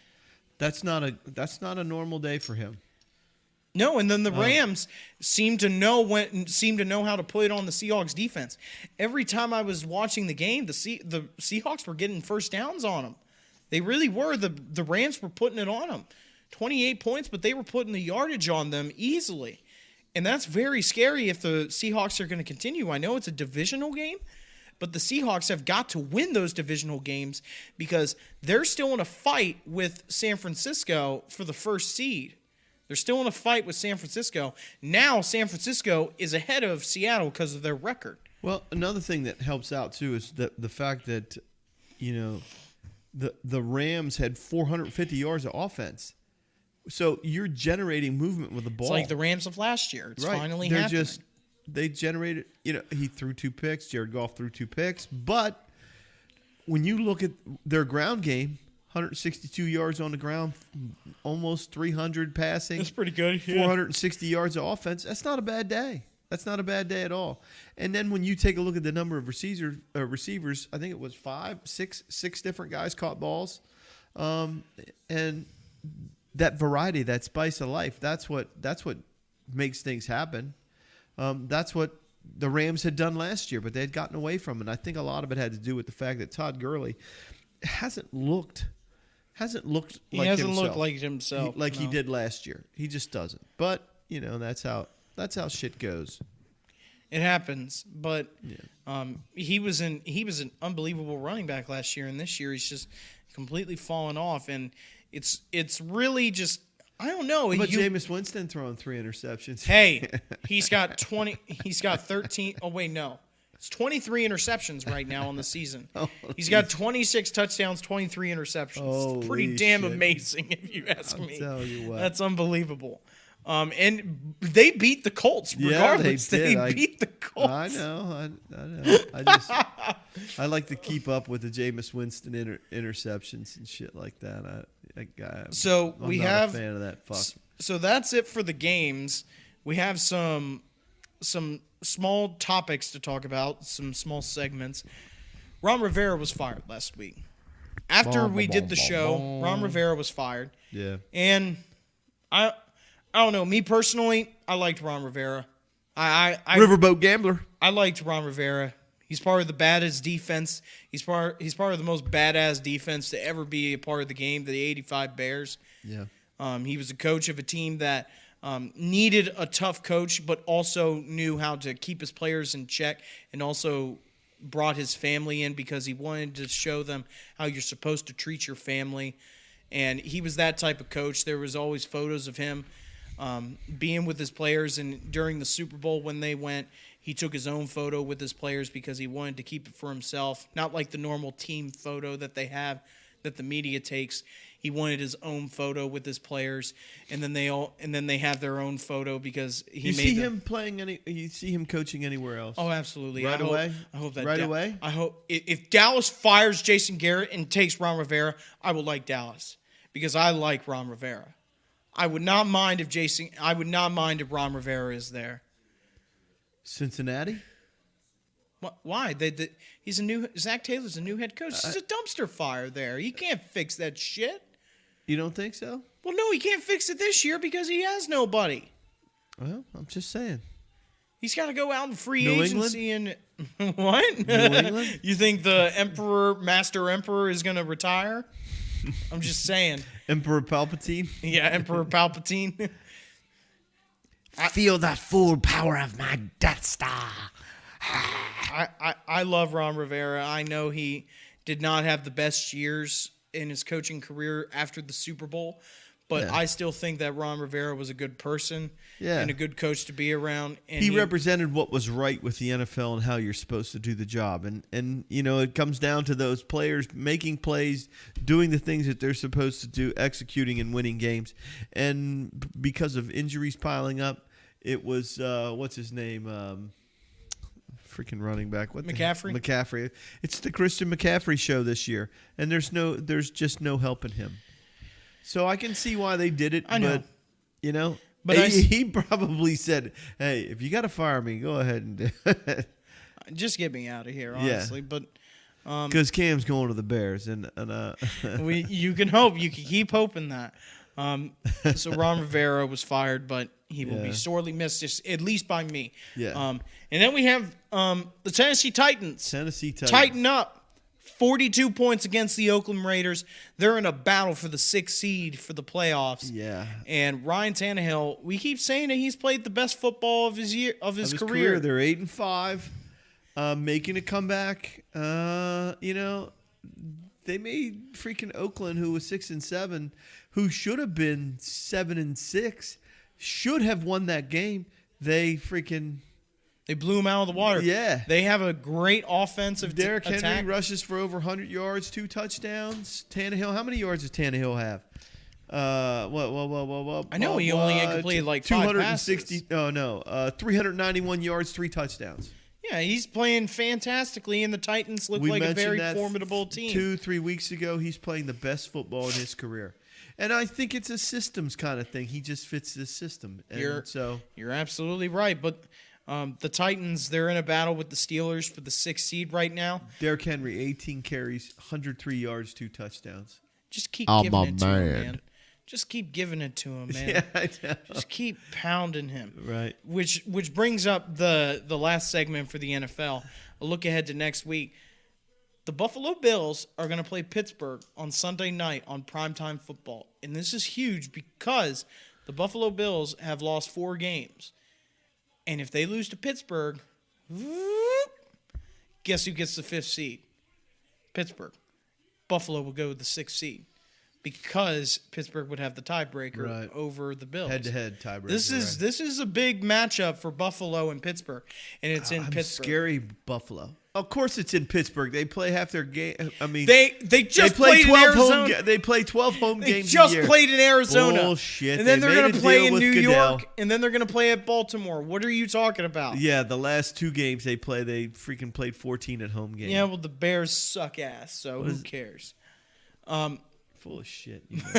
That's not a normal day for him. No, and then the Rams seem to know how to put it on the Seahawks defense. Every time I was watching the game, the Seahawks were getting first downs on them. They really were. The Rams were putting it on them. 28 points, but they were putting the yardage on them easily. And that's very scary if the Seahawks are going to continue. I know it's a divisional game, but the Seahawks have got to win those divisional games because they're still in a fight with San Francisco for the first seed. They're still in a fight with San Francisco. Now San Francisco is ahead of Seattle because of their record. Well, another thing that helps out too is the fact that, the Rams had 450 yards of offense. So you're generating movement with the ball. It's like the Rams of last year. It's finally happening. They generated, he threw 2 picks. Jared Goff threw 2 picks. But when you look at their ground game, 162 yards on the ground, almost 300 passing. That's pretty good. Yeah. 460 yards of offense. That's not a bad day. That's not a bad day at all. And then when you take a look at the number of receivers, I think it was 6 different guys caught balls. And that variety, that spice of life, that's what makes things happen. That's what the Rams had done last year, but they had gotten away from it. And I think a lot of it had to do with the fact that Todd Gurley hasn't looked like himself. He did last year. He just doesn't. But, that's how shit goes. It happens, but he was an unbelievable running back last year, and this year he's just completely fallen off, and it's really just, I don't know. But Jameis Winston throwing 3 interceptions. Hey, he's got 13. Oh wait, no. It's 23 interceptions right now on the season. He's got 26 touchdowns, 23 interceptions. It's pretty damn amazing, if you ask me. I'll tell you what. That's unbelievable. And they beat the Colts regardless. Yeah, they beat the Colts. I know. I like to keep up with the Jameis Winston interceptions and shit like that. I'm not a fan of that fuck. So that's it for the games. We have some small topics to talk about, some small segments. Ron Rivera was fired last week. After we did the show, Ron Rivera was fired. Yeah. And I don't know. Me personally, I liked Ron Rivera. Riverboat Gambler. I liked Ron Rivera. He's part of the baddest defense. He's part of the most badass defense to ever be a part of the game, the 85 Bears. Yeah. He was a coach of a team that needed a tough coach, but also knew how to keep his players in check, and also brought his family in because he wanted to show them how you're supposed to treat your family. And he was that type of coach. There was always photos of him being with his players, and during the Super Bowl when they went, he took his own photo with his players because he wanted to keep it for himself, not like the normal team photo that they have that the media takes. He wanted his own photo with his players, and then they have their own photo because he You made see them. him playing any? You see him coaching anywhere else? Oh, absolutely! Right away? I hope that Right away? I hope if Dallas fires Jason Garrett and takes Ron Rivera, I will like Dallas because I like Ron Rivera. I would not mind if Ron Rivera is there. Cincinnati? Why? Zach Taylor's a new head coach. He's a dumpster fire there. He can't fix that shit. You don't think so? Well, no, he can't fix it this year because he has nobody. Well, I'm just saying. He's got to go out in free New agency and what? New England? You think the Master Emperor is going to retire? I'm just saying. Emperor Palpatine? Yeah, Emperor Palpatine. Feel the full power of my Death Star. I love Ron Rivera. I know he did not have the best years in his coaching career after the Super Bowl, but Yeah. I still think that Ron Rivera was a good person Yeah. and a good coach to be around. And He represented what was right with the NFL and how you're supposed to do the job. And you know, it comes down to those players making plays, doing the things that they're supposed to do, executing and winning games. And because of injuries piling up, it was what's his name? Freaking running back. What the hell? McCaffrey? McCaffrey. It's the Christian McCaffrey show this year. And there's just no helping him. So I can see why they did it. I know. But you know, But he probably said, "Hey, if you got to fire me, go ahead and do it." just get me out of here, Yeah. honestly. But Because Cam's going to the Bears, and you can hope. You can keep hoping that. So Ron Rivera was fired, but he will Yeah. be sorely missed, at least by me. Yeah. And then we have the Tennessee Titans. Tennessee Titans. Tighten up. 42 points against the Oakland Raiders. They're in a battle for the 6th seed for the playoffs. Yeah. And Ryan Tannehill, we keep saying that he's played the best football of his career. They're 8-5, making a comeback. You know, they made freaking Oakland, who was 6-7, who should have been 7-6, should have won that game. They blew him out of the water. Yeah. They have a great offensive Derrick attack. Henry rushes for over 100 yards, 2 touchdowns. Tannehill, how many yards does Tannehill have? I know he only completed like 5 260. passes. 391 yards, 3 touchdowns. Yeah, he's playing fantastically, and the Titans look like a mentioned very that formidable team. 2-3 weeks ago, he's playing the best football in his career. And I think it's a systems kind of thing. He just fits this system. And You're absolutely right, but the Titans, they're in a battle with the Steelers for the 6th seed right now. Derrick Henry, 18 carries, 103 yards, 2 touchdowns. Just keep I'm giving a it to him, man. man. Just keep giving it to him, man. Yeah, I know. Just keep pounding him. Right. Which brings up the last segment for the NFL. A look ahead to next week. The Buffalo Bills are going to play Pittsburgh on Sunday night on primetime football. And this is huge because the Buffalo Bills have lost 4 games. And if they lose to Pittsburgh, guess who gets the 5th seed? Pittsburgh. Buffalo will go with the 6th seed because Pittsburgh would have the tiebreaker Right. over the Bills. Head-to-head tiebreaker. This is a big matchup for Buffalo and Pittsburgh, and it's in I'm Pittsburgh. scary Buffalo. Of course, it's in Pittsburgh. They play half their game. I mean, They just play played 12 in Arizona. home. They play 12 home They games. just a year. played in Arizona. Bullshit. And then They they're made going a to play deal in with New Goodell. York, and then they're going to play at Baltimore. What are you talking about? Yeah, the last 2 games they freaking played 14 at home games. Yeah, well, the Bears suck ass, so who cares? Full of shit. You know.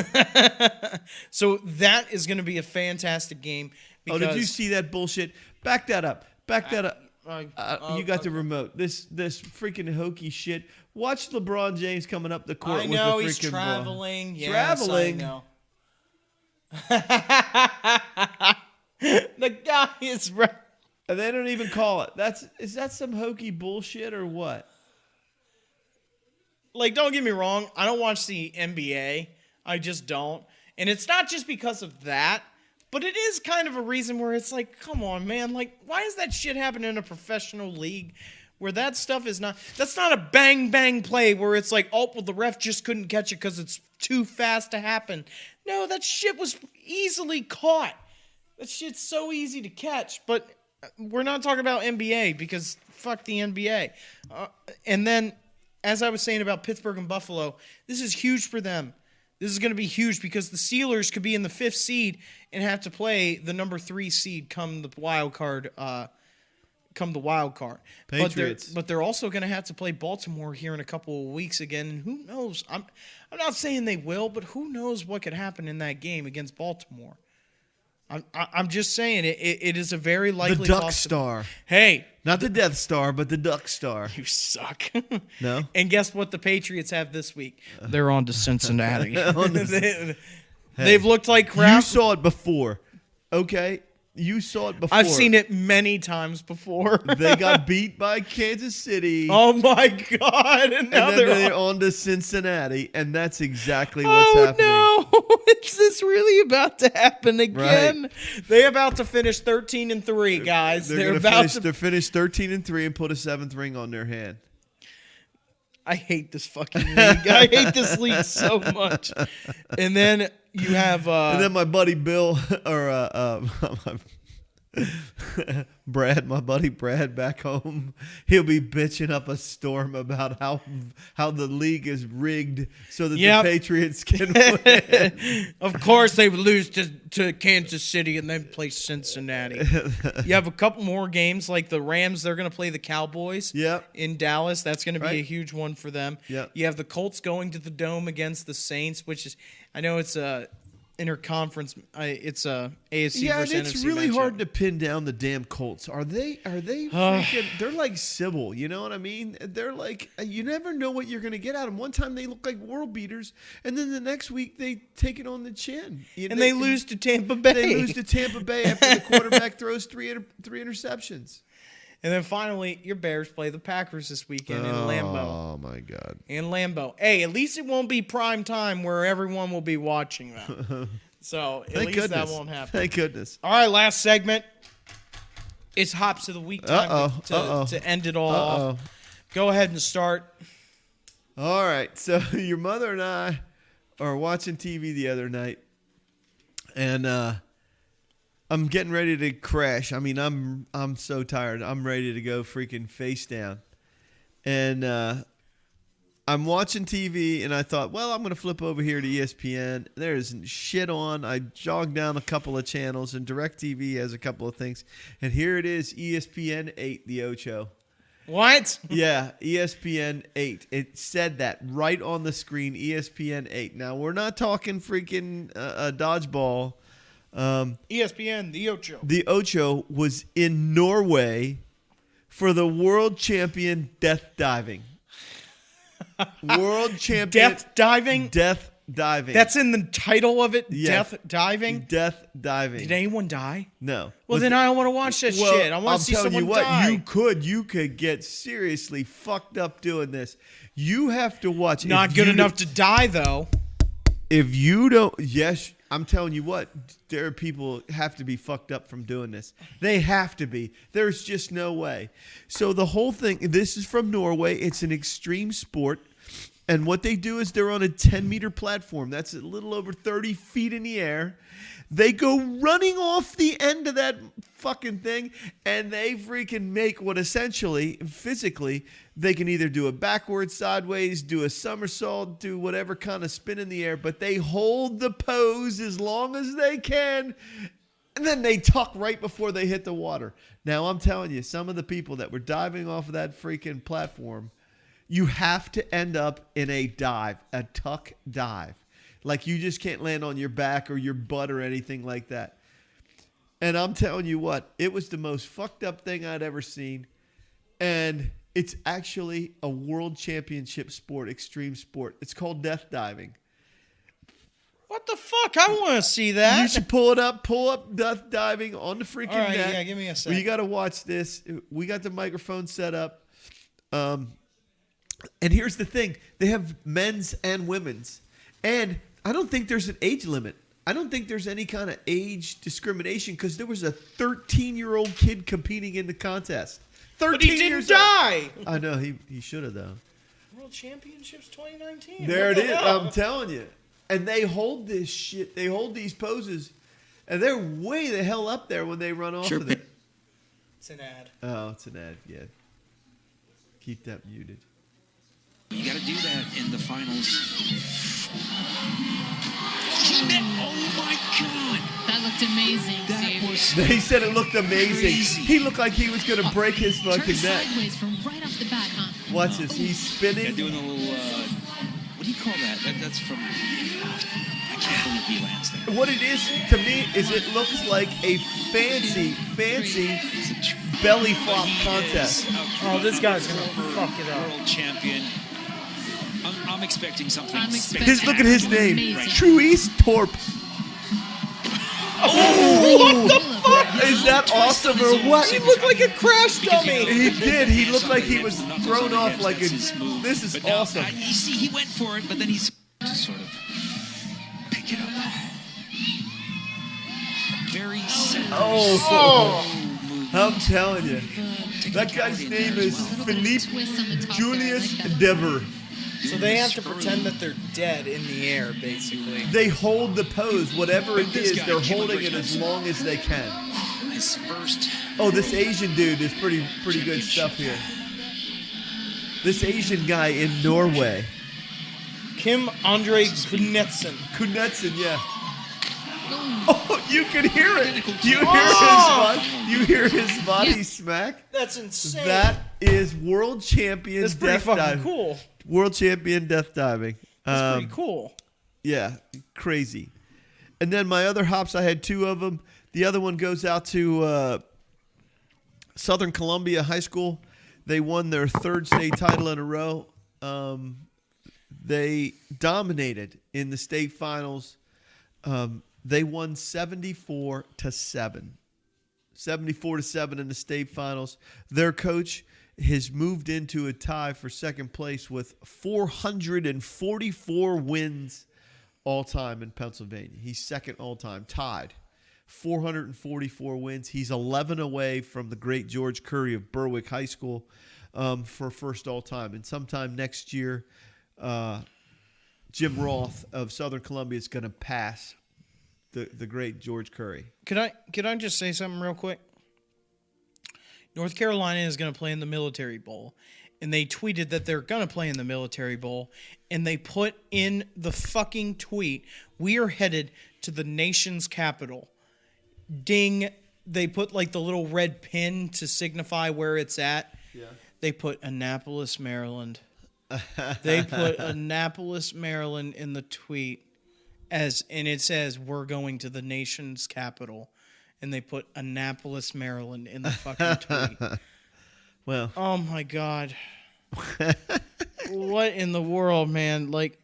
So that is going to be a fantastic game. Oh, Because did you see that bullshit? Back that up. Back that up. You got okay. the remote. This freaking hokey shit. Watch LeBron James coming up the court I with know the he's freaking traveling. ball. Yes, Traveling. I know. The guy is right. And they don't even call it. Is that some hokey bullshit or what? Like, don't get me wrong. I don't watch the NBA. I just don't. And it's not just because of that, But it is kind of a reason where it's like, come on, man. Like, why is that shit happening in a professional league where that stuff is not... That's not a bang play where it's like, oh, well, the ref just couldn't catch it because it's too fast to happen. No, that shit was easily caught. That shit's so easy to catch. But we're not talking about NBA because fuck the NBA. And then, as I was saying about Pittsburgh and Buffalo, this is huge for them. This is going to be huge because the Steelers could be in the 5th seed and have to play the number 3 seed come the wild card. Patriots. But they're also going to have to play Baltimore here in a couple of weeks again. And who knows? I'm not saying they will, but who knows what could happen in that game against Baltimore? I'm just saying it is a very likely The Duck Star. Hey, Not the Death Star, but the Duck Star. you suck. No? And guess what the Patriots have this week? They're on to Cincinnati. They've looked like crap. You saw it before. Okay? You saw it before. I've seen it many times before. They got beat by Kansas City. Oh my God! And now and then they're they're on to Cincinnati, and that's exactly what's happening. Oh no! Is this really about to happen again? They're about to finish 13-3, guys. They're about to finish 13-3 and put a 7th ring on their hand. I hate this fucking league. I hate this league so much. And then you have And then my buddy Bill, or Brad, my buddy Brad back home, he'll be bitching up a storm about how the league is rigged so that the Patriots can win. Of course, they would lose to Kansas City and then play Cincinnati. You have a couple more games, like the Rams. They're going to play the Cowboys in Dallas. That's going to be a huge one for them. Yep. You have the Colts going to the Dome against the Saints, which is, I know it's a interconference. It's a AFC Yeah, and versus it's NFC really matchup. hard to pin down the damn Colts. Are they freaking, they're like Sybil, you know what I mean? They're like, you never know what you're going to get out of them. One time they look like world beaters, and then the next week they take it on the chin. And they lose to Tampa Bay. They lose to Tampa Bay after the quarterback throws three interceptions. And then finally, your Bears play the Packers this weekend in Lambeau. Oh, my God. In Lambeau. Hey, at least it won't be prime time where everyone will be watching them. So at least that won't happen. Thank goodness. All right, last segment. It's Hops of the Week time to end it all off. Go ahead and start. All right. So your mother and I are watching TV the other night, and I'm getting ready to crash. I mean, I'm so tired. I'm ready to go freaking face down. And I'm watching TV, and I thought, well, I'm going to flip over here to ESPN. There isn't shit on. I jogged down a couple of channels, and DirecTV has a couple of things. And here it is, ESPN 8, the Ocho. What? Yeah, ESPN 8. It said that right on the screen, ESPN 8. Now, we're not talking freaking a dodgeball. ESPN, the Ocho. The Ocho was in Norway for the world champion death diving. World champion Death diving? Death diving. That's in the title of it? Yes. Death diving? Death diving. Did anyone die? No. Well, then I don't want to watch that shit. I want to see someone die. You could get seriously fucked up doing this. You have to watch. Not good enough to die, though. If you don't, yes, I'm telling you what, there are people have to be fucked up from doing this. They have to be. There's just no way. So the whole thing, this is from Norway. It's an extreme sport. And what they do is they're on a 10-meter platform. That's a little over 30 feet in the air. They go running off the end of that fucking thing, and they freaking make what essentially, physically, they can either do a backwards, sideways, do a somersault, do whatever kind of spin in the air, but they hold the pose as long as they can, and then they tuck right before they hit the water. Now, I'm telling you, some of the people that were diving off of that freaking platform, you have to end up in a dive, a tuck dive. Like, you just can't land on your back or your butt or anything like that. And I'm telling you what, it was the most fucked up thing I'd ever seen. And it's actually a world championship sport, extreme sport. It's called death diving. What the fuck? I want to see that. You should pull it up. Pull up death diving on the freaking All right, net. yeah, give me a sec. Well, you got to watch this. We got the microphone set up. And here's the thing. They have men's and women's. And I don't think there's an age limit. I don't think there's any kind of age discrimination because there was a 13-year-old kid competing in the contest. 13 But he didn't years die. old. I know he should have though. World Championships 2019. There What it the is. hell? I'm telling you. And they hold this shit. They hold these poses, and they're way the hell up there when they run off of it. It's an ad. Oh, it's an ad. Yeah. Keep that muted. You got to do that in the finals. Oh my God! That looked amazing, That Steve. was They said it looked amazing. Crazy. He looked like he was going to break his Turn fucking neck. sideways from right off the bat, huh? Watch this. He's spinning. doing a little. What do you call that? That's from. I can't believe he lands there. What it is to me is it looks like a fancy belly flop contest. Oh, this guy's gonna fuck it up. World champion. I'm expecting something. I'm expecting- Look at his name, Amazing. Truice Torp. What the fuck? Is that awesome or what? He looked like a crash dummy. He did. He looked like he was Knuckles thrown on the off edge, like a. that's his move. This is But now, awesome. you see, he went for it, but then he's to sort of pick it up. Very simple. Move. I'm telling you, Technicality that guy's in there name as is well. Philippe Twist on the top Julius there, I like that. Dever. So they have to pretend that they're dead in the air, basically. They hold the pose, whatever it But this is. guy, They're Kim holding it Richards. as long as they can. His first. Oh, this Asian dude is pretty good stuff here. This Asian guy in Norway, Kim Andre Knudsen. Knudsen, yeah. Oh, you can hear it. Oh! You hear his body Yeah. smack. That's insane. That is world champion That's pretty death fucking diving. cool. World champion death diving. That's pretty cool. Yeah, crazy. And then my other hops, I had two of them. The other one goes out to Southern Columbia High School. They won their third state title in a row. They dominated in the state finals. They won 74-7. 74-7 in the state finals. Their coach has moved into a tie for second place with 444 wins all time in Pennsylvania. He's second all time, tied. 444 wins. He's 11 away from the great George Curry of Berwick High School for first all time. And sometime next year, Jim Roth of Southern Columbia is going to pass the great George Curry. Could I just say something real quick? North Carolina is going to play in the Military Bowl, and they tweeted that they're going to play in the Military Bowl, and they put in the fucking tweet, "We are headed to the nation's capital." Ding. They put like the little red pin to signify where it's at. Yeah. They put Annapolis, Maryland. They put Annapolis, Maryland in the tweet and it says, "We're going to the nation's capital." And they put Annapolis, Maryland in the fucking tweet. Well, Oh my God. What in the world, man? Like,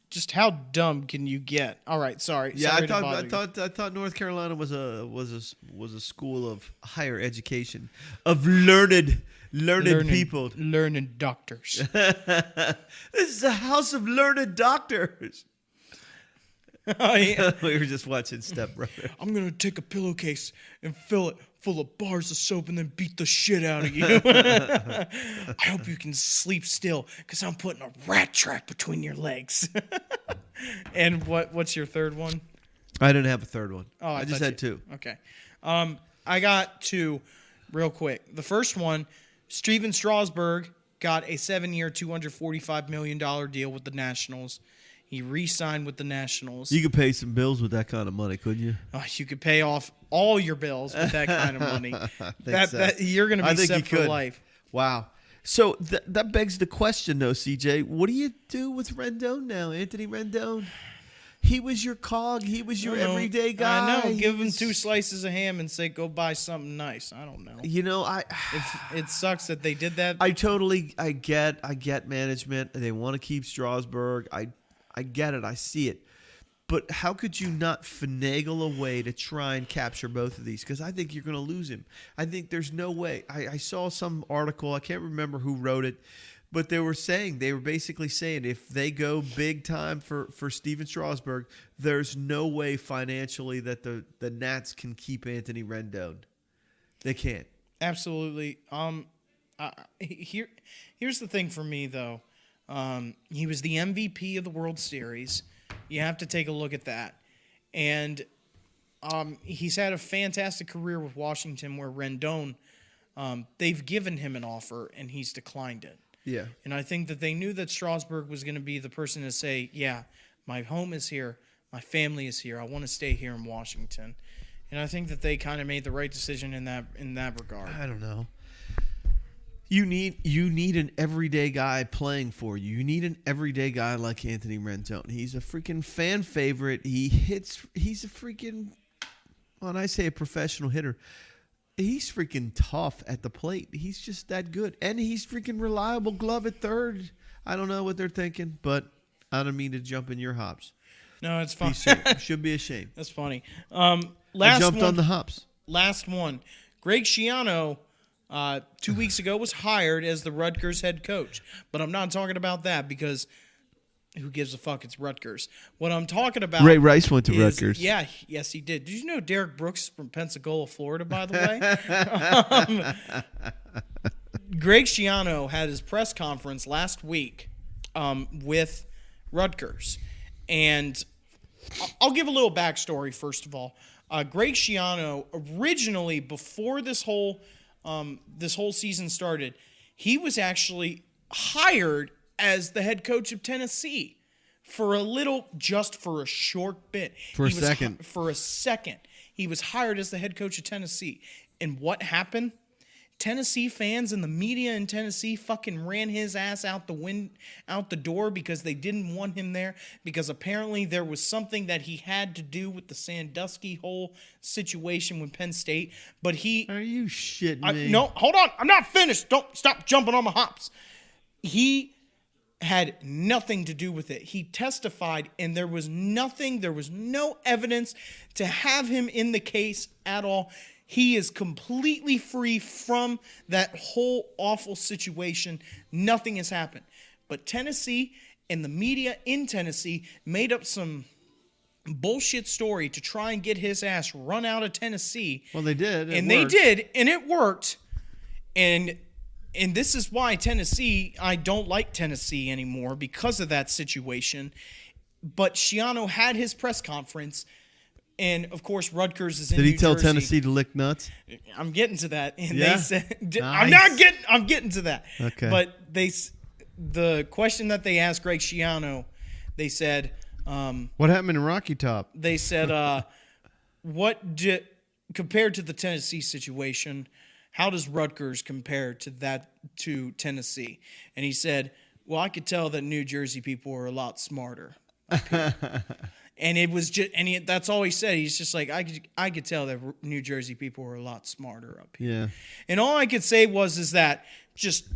just how dumb can you get? All right, sorry. yeah, Sorry I to bother you. thought North Carolina was a school of higher education, of learned people. Learning doctors. This is a house of learned doctors. Oh, yeah. We were just watching Step Brother. I'm going to take a pillowcase and fill it full of bars of soap and then beat the shit out of you. I hope you can sleep still because I'm putting a rat trap between your legs. And what's your third one? I didn't have a third one. Oh, I just thought had you- two. Okay. I got two real quick. The first one, Steven Strasburg got a 7-year, $245 million deal with the Nationals. He re-signed with the Nationals. You could pay some bills with that kind of money, couldn't you? Oh, you could pay off all your bills with that kind of money. that you're going to I be think you set for could. life. Wow. So that begs the question, though, CJ. What do you do with Rendon now, Anthony Rendon? He was your cog. He was your I know. everyday guy. I know. He Give him was- 2 slices of ham and say, go buy something nice. I don't know. You know, It sucks that they did that. I get management. They want to keep Strasburg. I get it. I see it. But how could you not finagle a way to try and capture both of these? Because I think you're going to lose him. I think there's no way. I saw some article. I can't remember who wrote it. But they were basically saying if they go big time for Steven Strasburg, there's no way financially that the Nats can keep Anthony Rendon. They can't. Absolutely. Here's the thing for me though. He was the MVP of the World Series. You have to take a look at that. And he's had a fantastic career with Washington where Rendon, they've given him an offer and he's declined it. Yeah. And I think that they knew that Strasburg was going to be the person to say, yeah, my home is here. My family is here. I want to stay here in Washington. And I think that they kind of made the right decision in that regard. I don't know. You need an everyday guy playing for you. You need an everyday guy like Anthony Rendon. He's a freaking fan favorite. He's a freaking, when I say a professional hitter, he's freaking tough at the plate. He's just that good. And he's freaking reliable glove at third. I don't know what they're thinking, but I don't mean to jump in your hops. No, it's fine. Should be ashamed. That's funny. I jumped on the hops. Last one. Greg Schiano, 2 weeks ago, was hired as the Rutgers head coach. But I'm not talking about that because who gives a fuck? It's Rutgers. What I'm talking about Ray Rice went to is, Rutgers. Yeah, yes, he did. Did you know Derek Brooks is from Pensacola, Florida, by the way? Greg Schiano had his press conference last week with Rutgers. And I'll give a little backstory, first of all. Greg Schiano, originally, before this whole season started, he was actually hired as the head coach of Tennessee for a short bit. For a second. For a second. He was hired as the head coach of Tennessee. And what happened? Tennessee fans and the media in Tennessee fucking ran his ass out the door because they didn't want him there, because apparently there was something that he had to do with the Sandusky whole situation with Penn State. But Are you shitting me? No, hold on. I'm not finished. Don't stop jumping on my hops. He had nothing to do with it. He testified, and there was no evidence to have him in the case at all. He is completely free from that whole awful situation. Nothing has happened. But Tennessee and the media in Tennessee made up some bullshit story to try and get his ass run out of Tennessee. Well, they did. They did, and it worked. And this is why I don't like Tennessee anymore because of that situation. But Schiano had his press conference. And, of course, Rutgers is in New Jersey. Did he tell Tennessee to lick nuts? I'm getting to that. And Yeah? they said, Nice. I'm getting to that. Okay. But the question that they asked Greg Schiano, they said, What happened in Rocky Top? they said, compared to the Tennessee situation, how does Rutgers compare to Tennessee? And he said, well, I could tell that New Jersey people are a lot smarter. And it was just, that's all he said. He's just like, I could tell that New Jersey people were a lot smarter up here. Yeah. And all I could say is that just,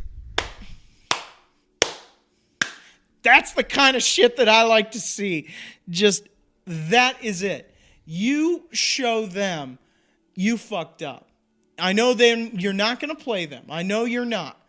that's the kind of shit that I like to see. Just, that is it. You show them you fucked up. I know you're not going to play them. I know you're not.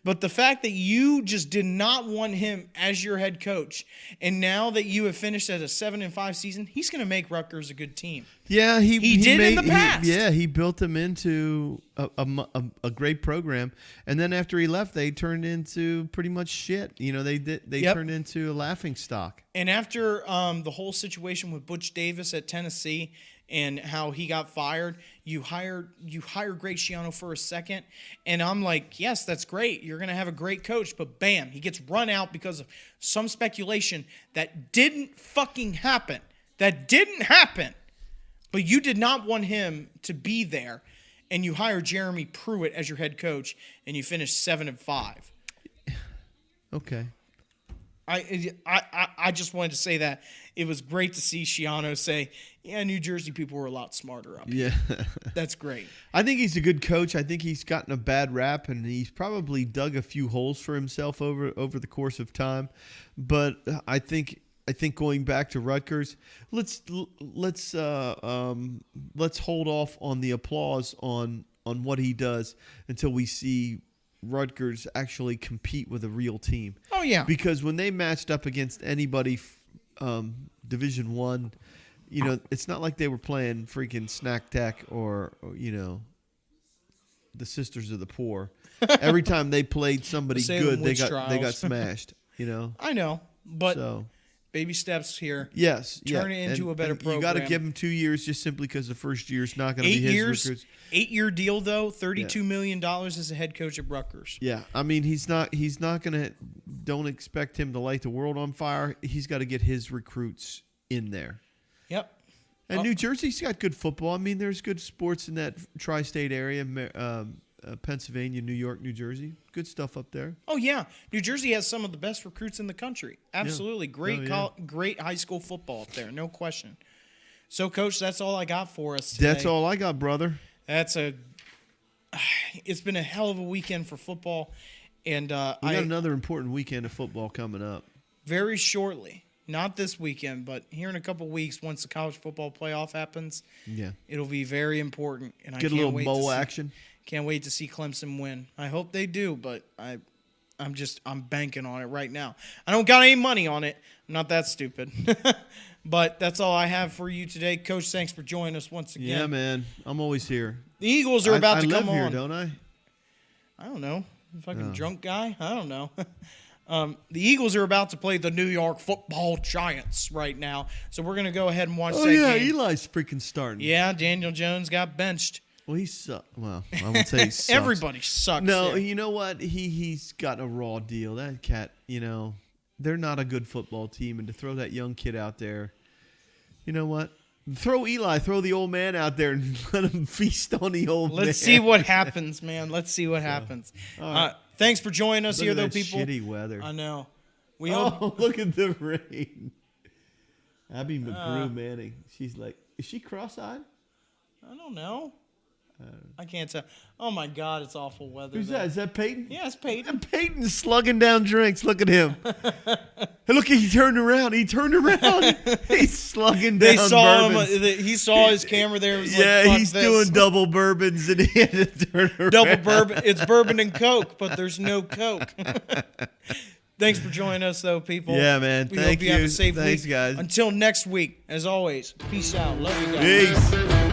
But the fact that you just did not want him as your head coach, and now that you have finished at a 7-5 season, he's going to make Rutgers a good team. Yeah, he did in the past. He built them into a great program, and then after he left, they turned into pretty much shit. You know, they turned into a laughing stock. And after the whole situation with Butch Davis at Tennessee and how he got fired, you hire Greg Schiano for a second, and I'm like, yes, that's great. You're going to have a great coach, but bam, he gets run out because of some speculation that didn't fucking happen. That didn't happen. But you did not want him to be there, and you hire Jeremy Pruitt as your head coach, and you finish 7-5. Okay. I just wanted to say that it was great to see Schiano say, yeah, New Jersey people were a lot smarter up here. Yeah. That's great. I think he's a good coach. I think he's gotten a bad rap, and he's probably dug a few holes for himself over the course of time. But I think going back to Rutgers, let's hold off on the applause on what he does until we see Rutgers actually compete with a real team. Oh, yeah. Because when they matched up against anybody Division One, it's not like they were playing freaking Snack Tech or the Sisters of the Poor. Every time they played somebody Salem good, they Witch got Trials. smashed. I know, but So baby steps here. yes, Turn it into a better You got to program. give him 2 years just simply because the first year is not going to 8 be his years, recruits. 8-year deal though, $32 million as a head coach at Rutgers. Yeah, I mean he's not gonna. Don't expect him to light the world on fire. He's got to get his recruits in there. Yep. And New Jersey's got good football. I mean, there's good sports in that tri-state area, Pennsylvania, New York, New Jersey. Good stuff up there. Oh yeah, New Jersey has some of the best recruits in the country. Absolutely, great, Oh, great high school football up there, no question. So, Coach, that's all I got for us today. That's all I got, brother. It's been a hell of a weekend for football, and We got another important weekend of football coming up. very shortly, not this weekend, but here in a couple weeks, once the college football playoff happens, Yeah, it'll be very important. And I get a can't little wait bowl to see, action. Can't wait to see Clemson win. I hope they do, but I'm banking on it right now. I don't got any money on it. I'm not that stupid. But that's all I have for you today. Coach, thanks for joining us once again. Yeah, man. I'm always here. The Eagles are about I to live come here, on. don't I? I don't know. Fucking drunk guy? I don't know. The Eagles are about to play the New York Football Giants right now. So we're going to go ahead and watch Oh that yeah, game. Eli's freaking starting. Yeah, Daniel Jones got benched. Well, he sucks. Well, I won't say he sucks. Everybody sucks. No, there. you know what? He's got a raw deal. That cat, they're not a good football team, and to throw that young kid out there, you know what? Throw the old man out there and let him feast on the old man. Let's see what happens, man. Let's see what happens. right. Thanks for joining us Look here, at though, that people. shitty weather. I know. We hope. Oh, look at the rain. Abby McGrew Manning. She's like, is she cross-eyed? I don't know. I can't tell. Oh my God, it's awful weather. Who's though. that? Is that Peyton? Yeah, it's Peyton. And Peyton's slugging down drinks. Look at him. Hey, look, he turned around. He's slugging down They saw bourbons. him. He saw his camera there. It was Yeah, like, fuck he's this. doing double bourbons and he had to turn around. Double bourbon. It's bourbon and Coke, but there's no Coke. Thanks for joining us, though, people. Yeah, man. We Thank hope you have you. a safe Thanks, week. guys. Until next week, as always, peace out. Love you guys. Peace.